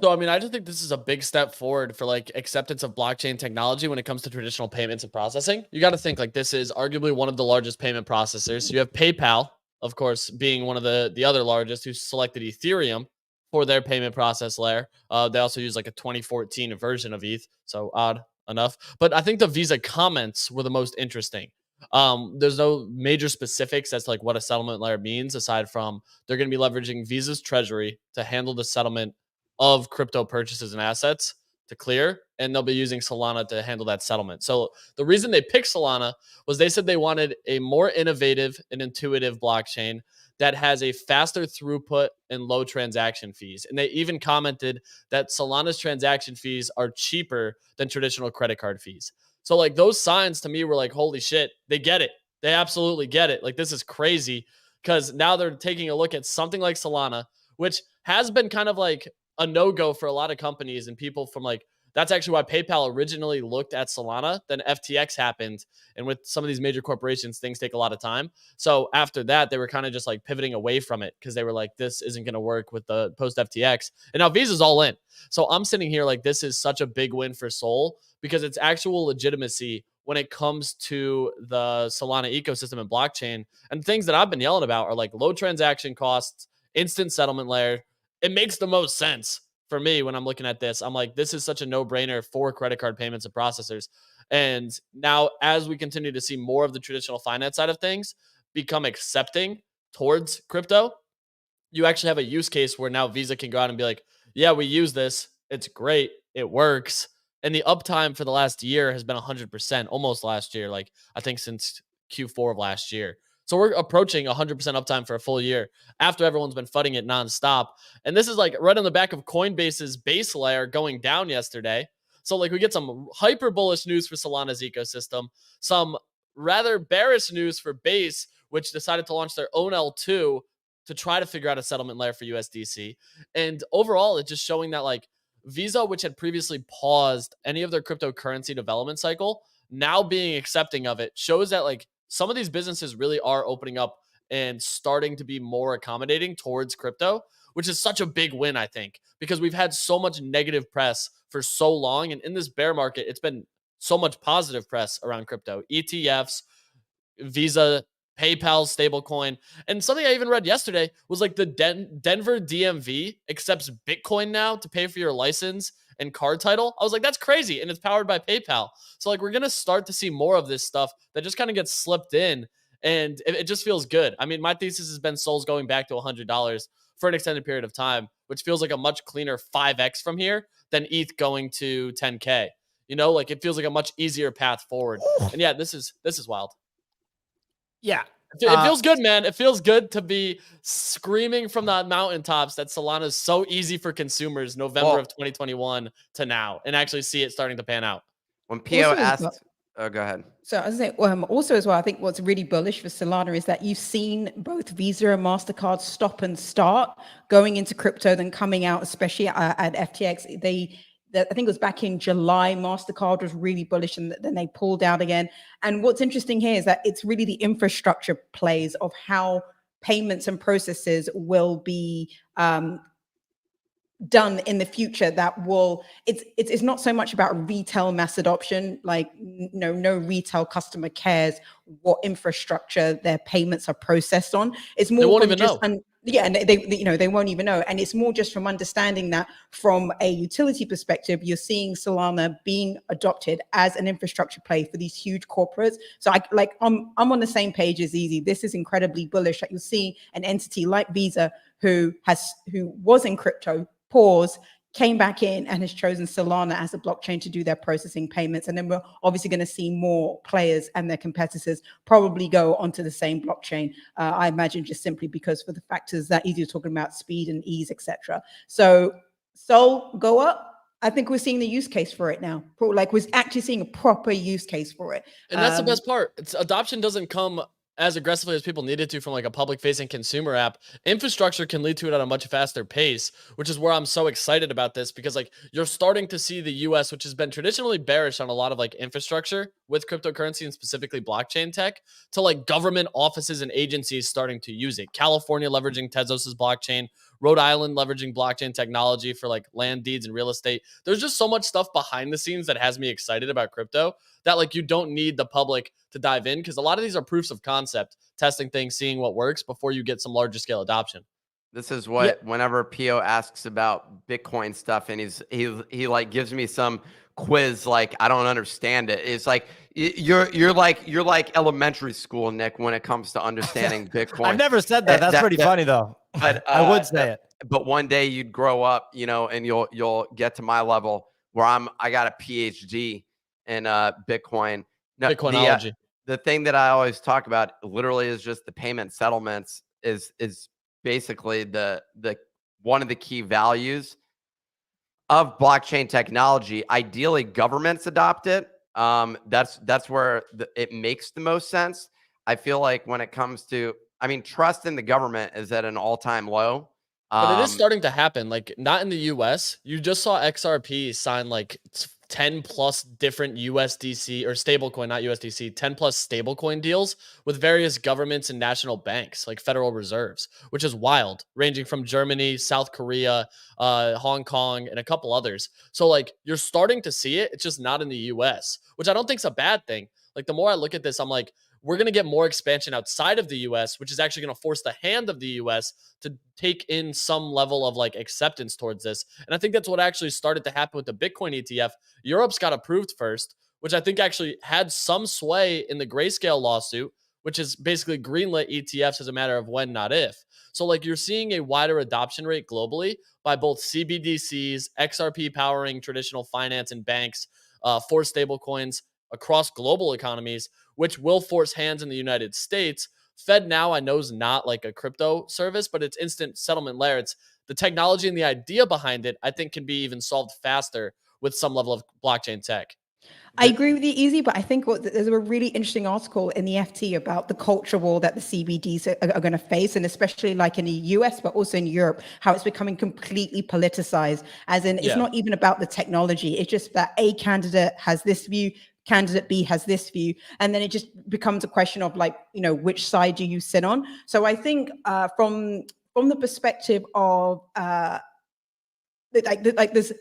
So, I mean, I just think this is a big step forward for like acceptance of blockchain technology when it comes to traditional payments and processing. You got to think like this is arguably one of the largest payment processors. You have PayPal, of course, being one of the other largest, who selected Ethereum for their payment process layer. They also use like a 2014 version of ETH, so odd enough. But I think the Visa comments were the most interesting. There's no major specifics as to like what a settlement layer means, aside from they're going to be leveraging Visa's treasury to handle the settlement of crypto purchases and assets to clear, and they'll be using Solana to handle that settlement. So the reason they picked Solana was they said they wanted a more innovative and intuitive blockchain that has a faster throughput and low transaction fees. And they even commented that Solana's transaction fees are cheaper than traditional credit card fees. So like those signs to me were like, holy shit, they get it. They absolutely get it. Like this is crazy, because now they're taking a look at something like Solana, which has been kind of like a no-go for a lot of companies and people from like, that's actually why PayPal originally looked at Solana. Then FTX happened. And with some of these major corporations, things take a lot of time. So after that, they were kind of just like pivoting away from it because they were like, this isn't going to work with the post FTX. And now Visa's all in. So I'm sitting here like, this is such a big win for Sol because it's actual legitimacy when it comes to the Solana ecosystem and blockchain. And things that I've been yelling about are like low transaction costs, instant settlement layer. It makes the most sense for me when I'm looking at this. I'm like, this is such a no-brainer for credit card payments and processors. And now as we continue to see more of the traditional finance side of things become accepting towards crypto, you actually have a use case where now Visa can go out and be like, yeah, we use this. It's great. It works. And the uptime for the last year has been 100%, almost last year. Like I think since Q4 of last year. So we're approaching 100% uptime for a full year after everyone's been fudding it nonstop. And this is like right on the back of Coinbase's base layer going down yesterday. So like we get some hyper bullish news for Solana's ecosystem, some rather bearish news for Base, which decided to launch their own L2 to try to figure out a settlement layer for USDC. And overall, it's just showing that like Visa, which had previously paused any of their cryptocurrency development cycle, now being accepting of it, shows that like some of these businesses really are opening up and starting to be more accommodating towards crypto, which is such a big win, I think, because we've had so much negative press for so long. And in this bear market, it's been so much positive press around crypto, ETFs, Visa, PayPal, stablecoin. And something I even read yesterday was like the Denver DMV accepts Bitcoin now to pay for your license and card title. I was like, that's crazy. And it's powered by PayPal. So like, we're going to start to see more of this stuff that just kind of gets slipped in. And it just feels good. I mean, my thesis has been Sol's going back to $100 for an extended period of time, which feels like a much cleaner 5x from here than ETH going to 10K. You know, like it feels like a much easier path forward. And yeah, this is wild. Yeah. It feels good, man. It feels good to be screaming from the mountaintops that Solana is so easy for consumers November of 2021 to now, and actually see it starting to pan out. When Pio asked, oh, go ahead. So I was saying, also as well, I think what's really bullish for Solana is that you've seen both Visa and MasterCard stop and start going into crypto, then coming out, especially at FTX. I think it was back in July, MasterCard was really bullish and then they pulled out again. And what's interesting here is that it's really the infrastructure plays of how payments and processes will be done in the future that will, it's not so much about retail mass adoption, like no retail customer cares what infrastructure their payments are processed on. It's more they won't even know. Yeah, and they won't even know. And it's more just from understanding that from a utility perspective, you're seeing Solana being adopted as an infrastructure play for these huge corporates. So I'm on the same page as Easy. This is incredibly bullish that you'll see an entity like Visa who was in crypto, pause, came back in and has chosen Solana as a blockchain to do their processing payments. And then we're obviously going to see more players and their competitors probably go onto the same blockchain. I imagine just simply because for the factors that you're talking about, speed and ease, etc. So Sol, go up. I think we're seeing the use case for it now. Like we're actually seeing a proper use case for it. And that's the best part. Adoption doesn't come as aggressively as people needed to from like a public facing consumer app, infrastructure can lead to it at a much faster pace, which is where I'm so excited about this, because like you're starting to see the US, which has been traditionally bearish on a lot of like infrastructure with cryptocurrency and specifically blockchain tech, to like government offices and agencies starting to use it. California leveraging Tezos's blockchain, Rhode Island leveraging blockchain technology for like land deeds and real estate. There's just so much stuff behind the scenes that has me excited about crypto that like you don't need the public to dive in, because a lot of these are proofs of concept, testing things, seeing what works before you get some larger scale adoption. This is what whenever Pio asks about Bitcoin stuff and he like gives me some quiz, like I don't understand it. It's like you're like elementary school, Nick, when it comes to understanding Bitcoin. I've never said that. That's pretty funny though. But I would say it. But one day you'd grow up, you know, and you'll get to my level where I got a PhD in Bitcoin. No, Bitcoinology. The thing that I always talk about literally is just the payment settlements is basically the one of the key values of blockchain technology. Ideally, governments adopt it. That's where it makes the most sense. I feel like when it comes to, I mean, trust in the government is at an all-time low. But it is starting to happen. Like, not in the US. You just saw XRP sign like 10 plus different USDC or stablecoin, not USDC, 10 plus stablecoin deals with various governments and national banks, like Federal Reserves, which is wild, ranging from Germany, South Korea, Hong Kong, and a couple others. So like you're starting to see it. It's just not in the US, which I don't think is a bad thing. Like the more I look at this, I'm like, we're going to get more expansion outside of the US, which is actually going to force the hand of the US to take in some level of like acceptance towards this. And I think that's what actually started to happen with the Bitcoin ETF. Europe's got approved first, which I think actually had some sway in the Grayscale lawsuit, which is basically greenlit ETFs as a matter of when, not if. So like you're seeing a wider adoption rate globally by both CBDCs, XRP powering traditional finance and banks, for stablecoins across global economies, which will force hands in the United States. Fed now, I know, is not like a crypto service, but it's instant settlement layer. It's the technology and the idea behind it, I think, can be even solved faster with some level of blockchain tech. I agree with you, Easy, but I think there's a really interesting article in the FT about the culture war that the CBDs are going to face, and especially like in the US, but also in Europe, how it's becoming completely politicized. As in, it's not even about the technology. It's just that a candidate has this view, candidate B has this view, and then it just becomes a question of like, you know, which side do you sit on? So I think from the perspective of like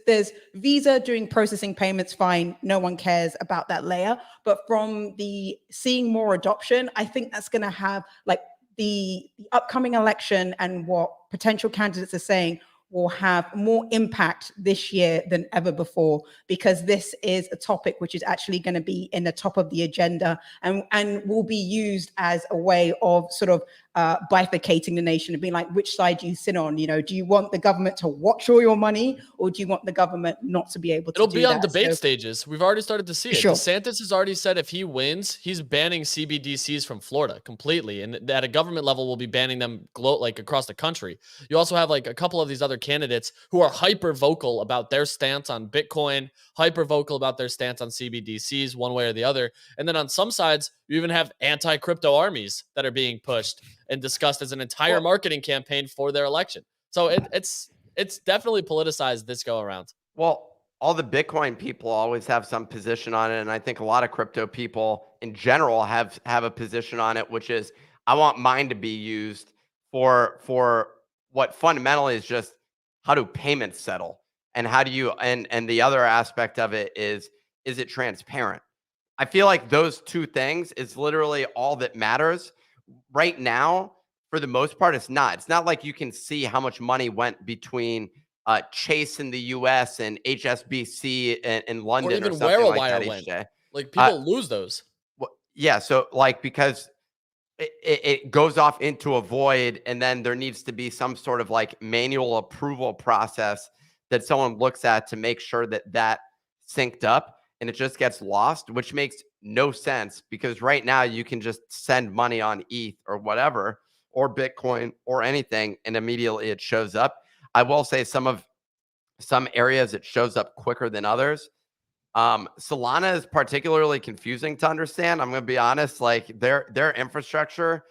there's Visa doing processing payments fine, no one cares about that layer, but from the seeing more adoption, I think that's going to have like the upcoming election and what potential candidates are saying will have more impact this year than ever before, because this is a topic which is actually going to be in the top of the agenda and will be used as a way of sort of bifurcating the nation and being like, which side do you sit on? You know, do you want the government to watch all your money, or do you want the government not to be able to do that? It'll be on debate stages. We've already started to see it. Sure. DeSantis has already said if he wins, he's banning CBDCs from Florida completely. And at a government level, we'll be banning them like across the country. You also have like a couple of these other candidates who are hyper vocal about their stance on Bitcoin, hyper vocal about their stance on CBDCs one way or the other. And then on some sides, you even have anti-crypto armies that are being pushed and discussed as an entire marketing campaign for their election. So it's definitely politicized this go around. Well, all the Bitcoin people always have some position on it, and I think a lot of crypto people in general have a position on it, which is I want mine to be used for what fundamentally is just how do payments settle, and how do you and the other aspect of it is it transparent? I feel like those two things is literally all that matters. Right now, for the most part, it's not. It's not like you can see how much money went between Chase in the US and HSBC in London, or even something where a like wire that went. each day. Like people lose those. Yeah, so like because it goes off into a void, and then there needs to be some sort of like manual approval process that someone looks at to make sure that synced up, and it just gets lost, which makes no sense, because right now you can just send money on ETH or whatever, or Bitcoin or anything, and immediately it shows up. I will say some areas it shows up quicker than others. Solana is particularly confusing to understand. I'm going to be honest. Like their infrastructure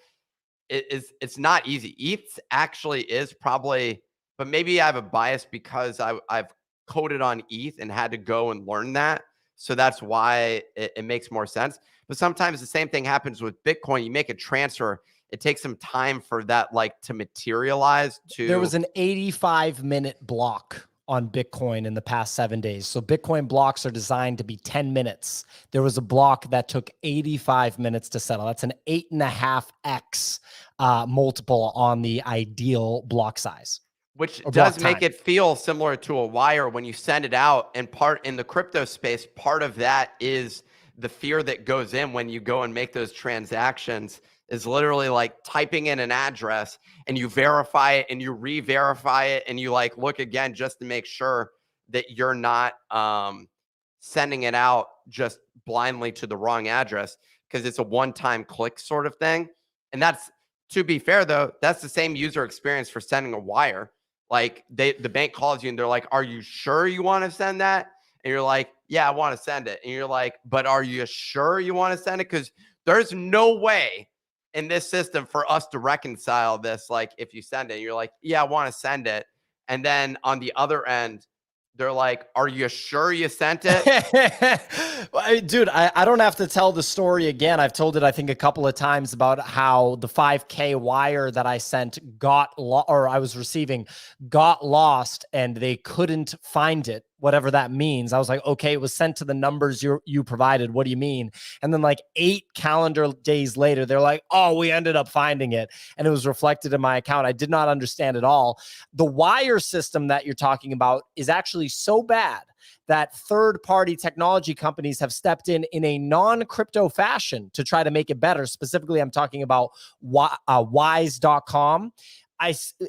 it's not easy. ETH actually is probably, but maybe I have a bias because I've coded on ETH and had to go and learn that. So that's why it makes more sense. But sometimes the same thing happens with Bitcoin. You make a transfer, it takes some time for that like to materialize. There was an 85-minute block on Bitcoin in the past 7 days. So Bitcoin blocks are designed to be 10 minutes. There was a block that took 85 minutes to settle. That's an 8.5x multiple on the ideal block size. Which does make it feel similar to a wire when you send it out. And part in the crypto space, part of that is the fear that goes in when you go and make those transactions is literally like typing in an address and you verify it and you re-verify it and you like look again just to make sure that you're not sending it out just blindly to the wrong address, because it's a one-time click sort of thing. And that's, to be fair though, that's the same user experience for sending a wire. Like the bank calls you and they're like, are you sure you want to send that? And you're like, yeah, I want to send it. And you're like, but are you sure you want to send it? Because there's no way in this system for us to reconcile this. Like if you send it, you're like, yeah, I want to send it. And then on the other end, they're like, are you sure you sent it? Dude, I don't have to tell the story again. I've told it, I think, a couple of times about how the 5K wire that I sent I was receiving got lost and they couldn't find it, whatever that means. I was like, okay, it was sent to the numbers you provided. What do you mean? And then like 8 calendar days later, they're like, oh, we ended up finding it. And it was reflected in my account. I did not understand at all. The wire system that you're talking about is actually so bad that third-party technology companies have stepped in a non-crypto fashion to try to make it better. Specifically, I'm talking about Wise.com.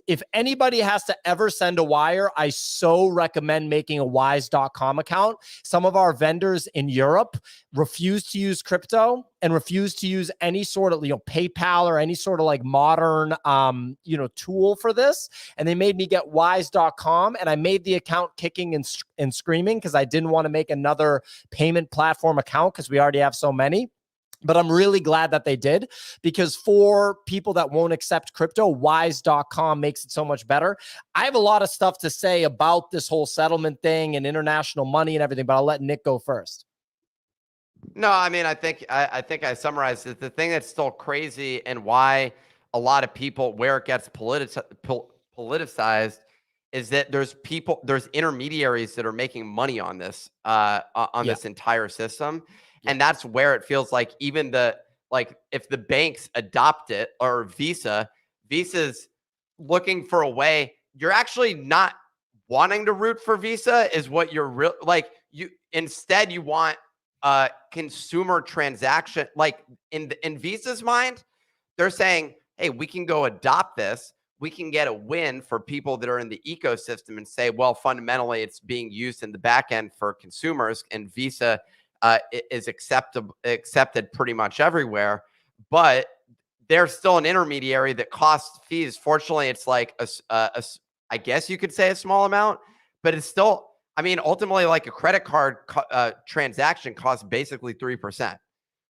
If anybody has to ever send a wire, I so recommend making a Wise.com account. Some of our vendors in Europe refuse to use crypto and refuse to use any sort of, PayPal or any sort of like modern, tool for this. And they made me get Wise.com, and I made the account kicking and screaming because I didn't want to make another payment platform account because we already have so many. But I'm really glad that they did, because for people that won't accept crypto, Wise.com makes it so much better. I have a lot of stuff to say about this whole settlement thing and international money and everything, but I'll let Nick go first. No, I mean, I think I summarized it. The thing that's still crazy and why a lot of people, where it gets politicized, is that there's intermediaries that are making money on this, this entire system. And that's where it feels like even if the banks adopt it, or Visa's looking for a way, you're actually not wanting to root for Visa is what you're instead you want consumer transaction. Like in Visa's mind, they're saying, hey, we can go adopt this. We can get a win for people that are in the ecosystem and say, well, fundamentally it's being used in the back end for consumers, and Visa is accepted pretty much everywhere, but they're still an intermediary that costs fees. Fortunately, it's like I guess you could say a small amount, but it's still, I mean, ultimately, like a credit card transaction costs basically 3%.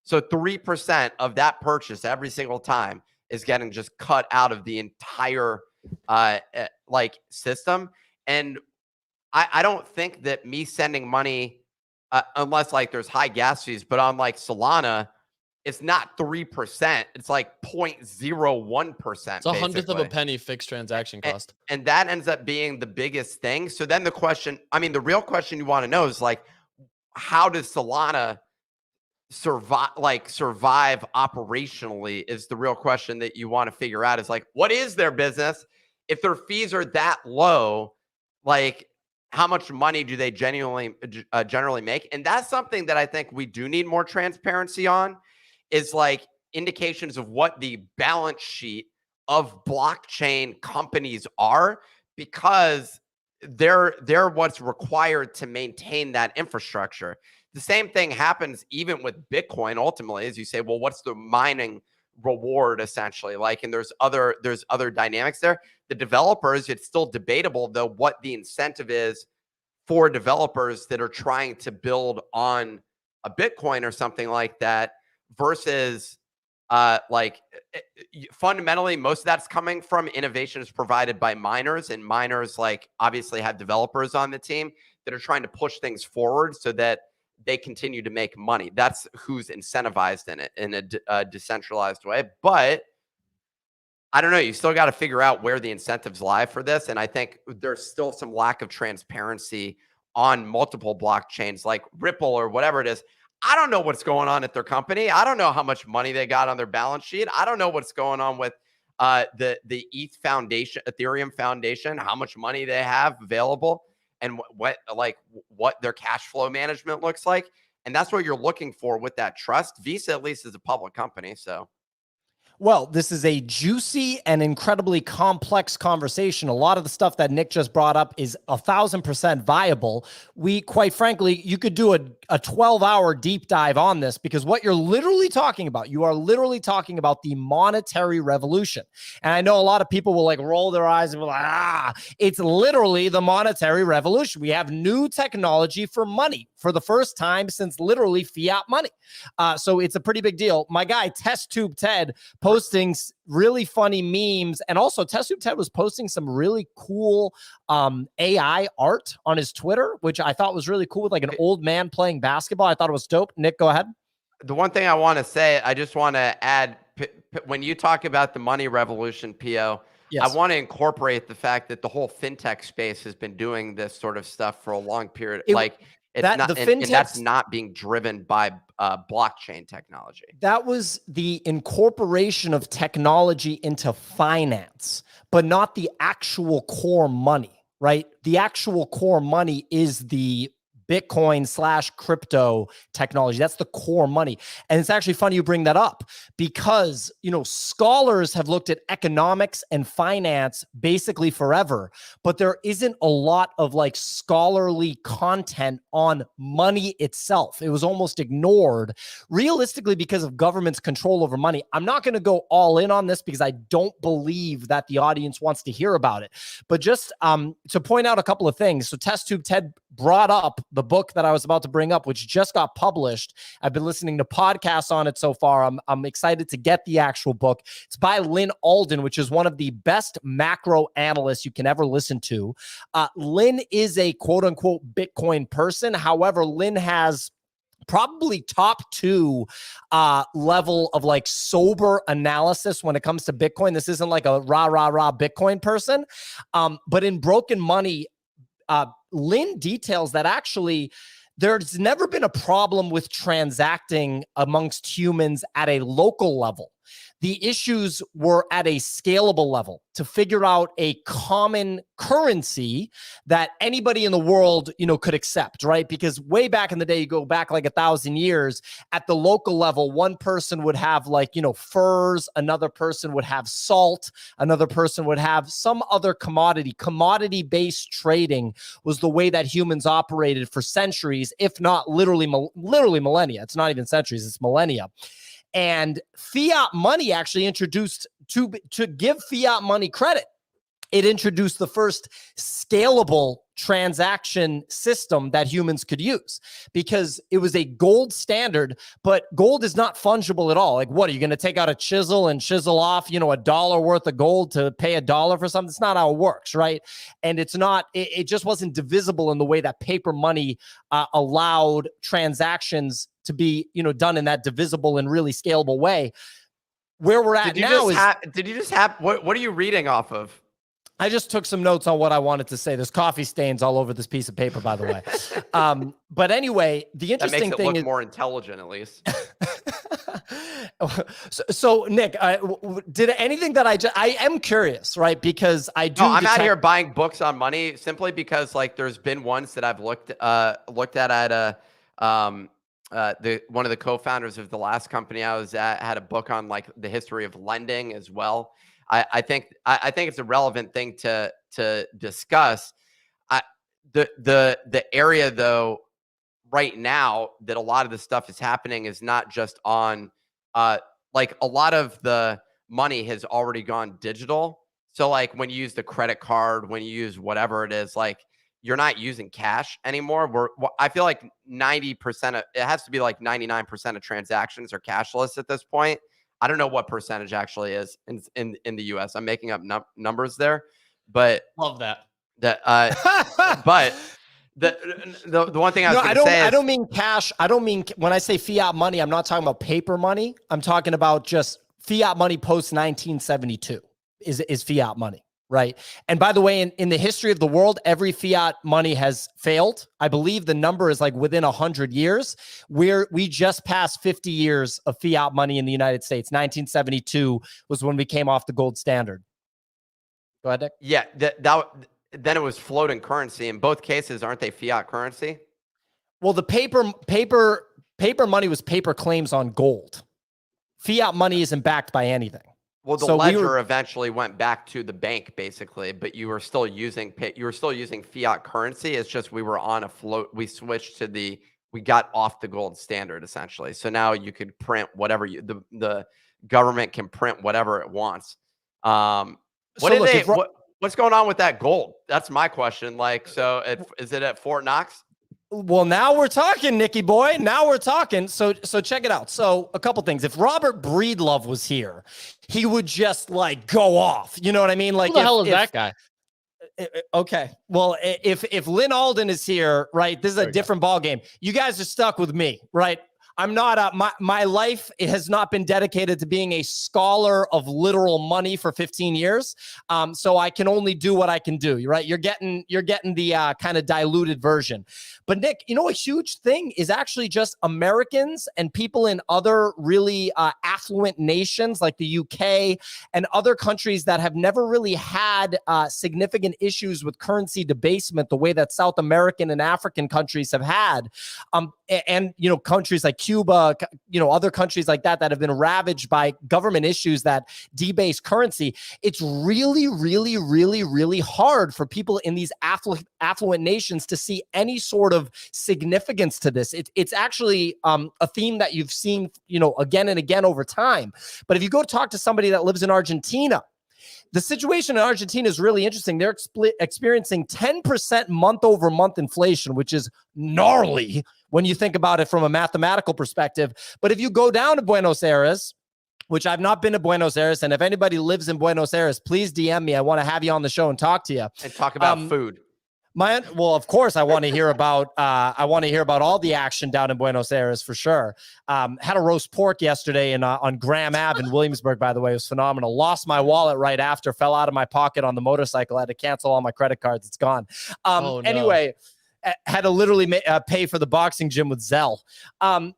So 3% of that purchase every single time is getting just cut out of the entire system. And I don't think that me sending money, unless like there's high gas fees, but on like Solana, it's not 3%. It's like 0.01%. It's a hundredth of a penny fixed transaction cost. And that ends up being the biggest thing. So then the real question you want to know is like, how does Solana survive operationally is the real question that you want to figure out. Is like, what is their business? If their fees are that low, like, how much money do they generally make? And that's something that I think we do need more transparency on, is like indications of what the balance sheet of blockchain companies are, because they're what's required to maintain that infrastructure. The same thing happens even with Bitcoin. Ultimately, as you say, well, what's the mining reward essentially like? And there's other dynamics there. The developers, it's still debatable though what the incentive is for developers that are trying to build on a Bitcoin or something like that versus fundamentally most of that's coming from innovations provided by miners, and miners like obviously have developers on the team that are trying to push things forward so that they continue to make money. That's who's incentivized in it in a decentralized way. But I don't know. You still got to figure out where the incentives lie for this. And I think there's still some lack of transparency on multiple blockchains like Ripple or whatever it is. I don't know what's going on at their company. I don't know how much money they got on their balance sheet. I don't know what's going on with the ETH Foundation, Ethereum Foundation, how much money they have available and what their cash flow management looks like. And that's what you're looking for with that trust. Visa, at least, is a public company. So. Well, this is a juicy and incredibly complex conversation. A lot of the stuff that Nick just brought up is 1,000% viable. We, quite frankly, you could do a 12-hour deep dive on this because what you're literally talking about, you are literally talking about the monetary revolution. And I know a lot of people will like roll their eyes and be like, it's literally the monetary revolution. We have new technology for money for the first time since literally fiat money. So it's a pretty big deal. My guy, Test Tube Ted, posting really funny memes, and also Test Tube Ted was posting some really cool AI art on his Twitter, which I thought was really cool with like an old man playing basketball. I thought it was dope. Nick, go ahead. The one thing I want to say, I just want to add, when you talk about the money revolution, PO, yes, I want to incorporate the fact that the whole fintech space has been doing this sort of stuff for a long period. And that's not being driven by blockchain technology. That was the incorporation of technology into finance, but not the actual core money, right? The actual core money is the Bitcoin/crypto technology. That's the core money. And it's actually funny you bring that up because, scholars have looked at economics and finance basically forever, but there isn't a lot of like scholarly content on money itself. It was almost ignored realistically because of government's control over money. I'm not going to go all in on this because I don't believe that the audience wants to hear about it, but just to point out a couple of things. So Test Tube Ted brought up the book that I was about to bring up, which just got published. I've been listening to podcasts on it so far. I'm excited to get the actual book. It's by Lynn Alden, which is one of the best macro analysts you can ever listen to. Lynn is a quote unquote Bitcoin person. However, Lynn has probably top 2 level of like sober analysis when it comes to Bitcoin. This isn't like a rah Bitcoin person. But in Broken Money, Lynn details that actually there's never been a problem with transacting amongst humans at a local level. The issues were at a scalable level to figure out a common currency that anybody in the world, could accept, right? Because way back in the day, you go back like 1,000 years, at the local level, one person would have like, furs, another person would have salt, another person would have some other commodity. Commodity-based trading was the way that humans operated for centuries, if not literally millennia. It's not even centuries, it's millennia. And fiat money actually introduced to give fiat money credit. It introduced the first scalable transaction system that humans could use because it was a gold standard, but gold is not fungible at all. Like, what are you going to take out a chisel and chisel off, $1 worth of gold to pay $1 for something? It's not how it works, right? And it's not, it just wasn't divisible in the way that paper money allowed transactions to be, done in that divisible and really scalable way. Where we're at now is, what are you reading off of? I just took some notes on what I wanted to say. There's coffee stains all over this piece of paper, by the way. But anyway, the interesting that makes it thing look more intelligent, at least. So Nick, did anything that I am curious, right? Because I do. No, I'm out here buying books on money simply because like there's been ones that I've looked at one of the co-founders of the last company I was at had a book on like the history of lending as well. I think it's a relevant thing to discuss. The area though right now that a lot of the stuff is happening is not just on like a lot of the money has already gone digital. So like when you use the credit card, when you use whatever it is, like you're not using cash anymore. I feel like 90% of it has to be like 99% of transactions are cashless at this point. I don't know what percentage actually is in the US. I'm making up numbers there, but Love that. but the one thing I was going to say is, I don't mean cash. I don't mean, when I say fiat money, I'm not talking about paper money. I'm talking about just fiat money post 1972 is fiat money. Right. And by the way, in the history of the world, every fiat money has failed. I believe the number is like within 100 years. We just passed 50 years of fiat money in the United States. 1972 was when we came off the gold standard. Go ahead, Nick. Yeah, then it was floating currency. In both cases, aren't they fiat currency? Well, the paper money was paper claims on gold. Fiat money isn't backed by anything. Well, the ledger eventually went back to the bank, basically, but you were still using fiat currency. It's just we were on a float. We switched to we got off the gold standard essentially. So now you could print whatever the government can print whatever it wants. What's going on with that gold? That's my question. Like, so is it at Fort Knox? Well, now we're talking, Nicky boy. Now we're talking. So check it out. So a couple things. If Robert Breedlove was here, he would just like go off. You know what I mean? Like, who the hell is that guy? Okay. Well, if Lynn Alden is here, right, this is a different ball game. You guys are stuck with me, right? I'm not my life has not been dedicated to being a scholar of literal money for 15 years. So I can only do what I can do. Right. You're getting the kind of diluted version. But Nick, you know, a huge thing is actually just Americans and people in other really affluent nations like the UK and other countries that have never really had significant issues with currency debasement the way that South American and African countries have had. And, you know, countries like Cuba, you know, other countries like that have been ravaged by government issues that debase currency. It's really, really, really, really hard for people in these affluent nations to see any sort of significance to this. It's actually a theme that you've seen, you know, again and again over time. But if you go talk to somebody that lives in Argentina, the situation in Argentina is really interesting. They're experiencing 10% month over month inflation, which is gnarly when you think about it from a mathematical perspective. But if you go down to Buenos Aires, which I've not been to Buenos Aires, and if anybody lives in Buenos Aires, please DM me. I want to have you on the show and talk to you. And talk about food. Well, of course, I want to hear about all the action down in Buenos Aires for sure. Had a roast pork yesterday on Graham Ave in Williamsburg. By the way, it was phenomenal. Lost my wallet right after, fell out of my pocket on the motorcycle. I had to cancel all my credit cards. It's gone. Anyway, had to literally pay for the boxing gym with Zelle.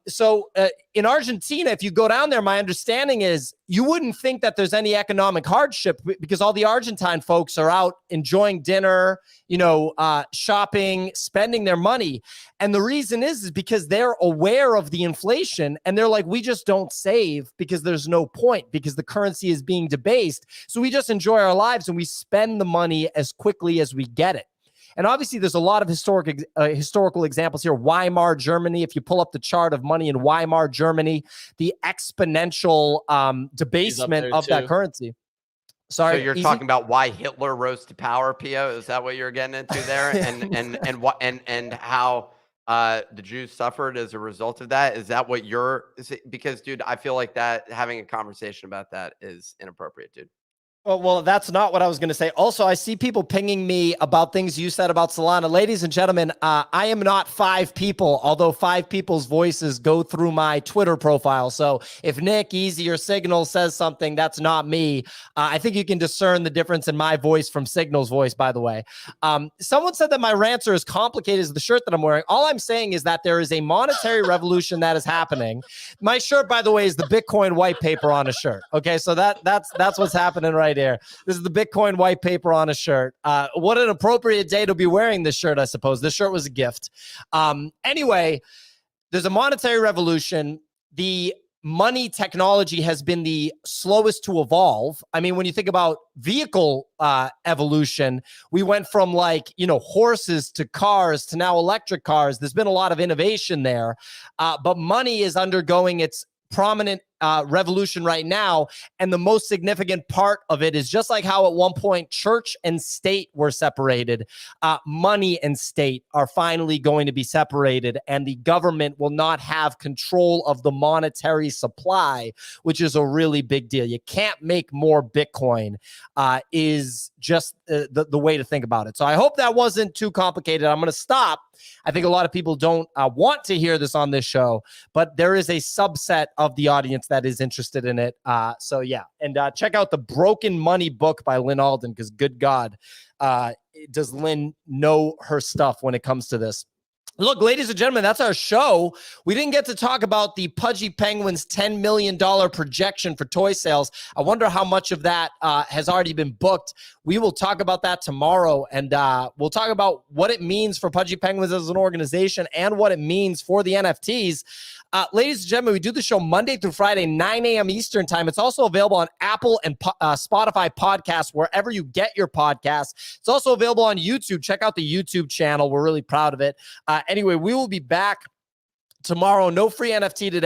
So in Argentina, if you go down there, my understanding is you wouldn't think that there's any economic hardship because all the Argentine folks are out enjoying dinner, you know, shopping, spending their money. And the reason is because they're aware of the inflation and they're like, we just don't save because there's no point because the currency is being debased. So we just enjoy our lives and we spend the money as quickly as we get it. And obviously, there's a lot of historical examples here. Weimar Germany, if you pull up the chart of money in Weimar Germany, the exponential debasement of that currency. Sorry, so you're talking about why Hitler rose to power, Pio? Is that what you're getting into there? and how the Jews suffered as a result of that? Is that what because, dude, I feel like that having a conversation about that is inappropriate, dude. Well, that's not what I was going to say. Also, I see people pinging me about things you said about Solana. Ladies and gentlemen, I am not 5 people, although 5 people's voices go through my Twitter profile. So if Nick, Easy, or Signal says something, that's not me. I think you can discern the difference in my voice from Signal's voice, by the way. Someone said that my rants are as complicated as the shirt that I'm wearing. All I'm saying is that there is a monetary revolution that is happening. My shirt, by the way, is the Bitcoin white paper on a shirt. Okay, so that's what's happening right here. This is the Bitcoin white paper on a shirt. What an appropriate day to be wearing this shirt, I suppose. This shirt was a gift. Anyway, there's a monetary revolution. The money technology has been the slowest to evolve. I mean, when you think about vehicle evolution, we went from horses to cars to now electric cars. There's been a lot of innovation there, but money is undergoing its prominent revolution right now. And the most significant part of it is just like how at one point church and state were separated, money and state are finally going to be separated, and the government will not have control of the monetary supply, which is a really big deal. You can't make more Bitcoin, is just the way to think about it. So I hope that wasn't too complicated. I'm going to stop. I think a lot of people don't want to hear this on this show, but there is a subset of the audience that is interested in it. So yeah, and check out the Broken Money book by Lynn Alden, because good God, does Lynn know her stuff when it comes to this. Look, ladies and gentlemen, that's our show. We didn't get to talk about the Pudgy Penguins $10 million projection for toy sales. I wonder how much of that has already been booked. We will talk about that tomorrow, and we'll talk about what it means for Pudgy Penguins as an organization and what it means for the NFTs. Ladies and gentlemen, we do the show Monday through Friday, 9 a.m. Eastern time. It's also available on Apple and Spotify podcasts, wherever you get your podcasts. It's also available on YouTube. Check out the YouTube channel. We're really proud of it. Anyway, we will be back tomorrow. No free NFT today.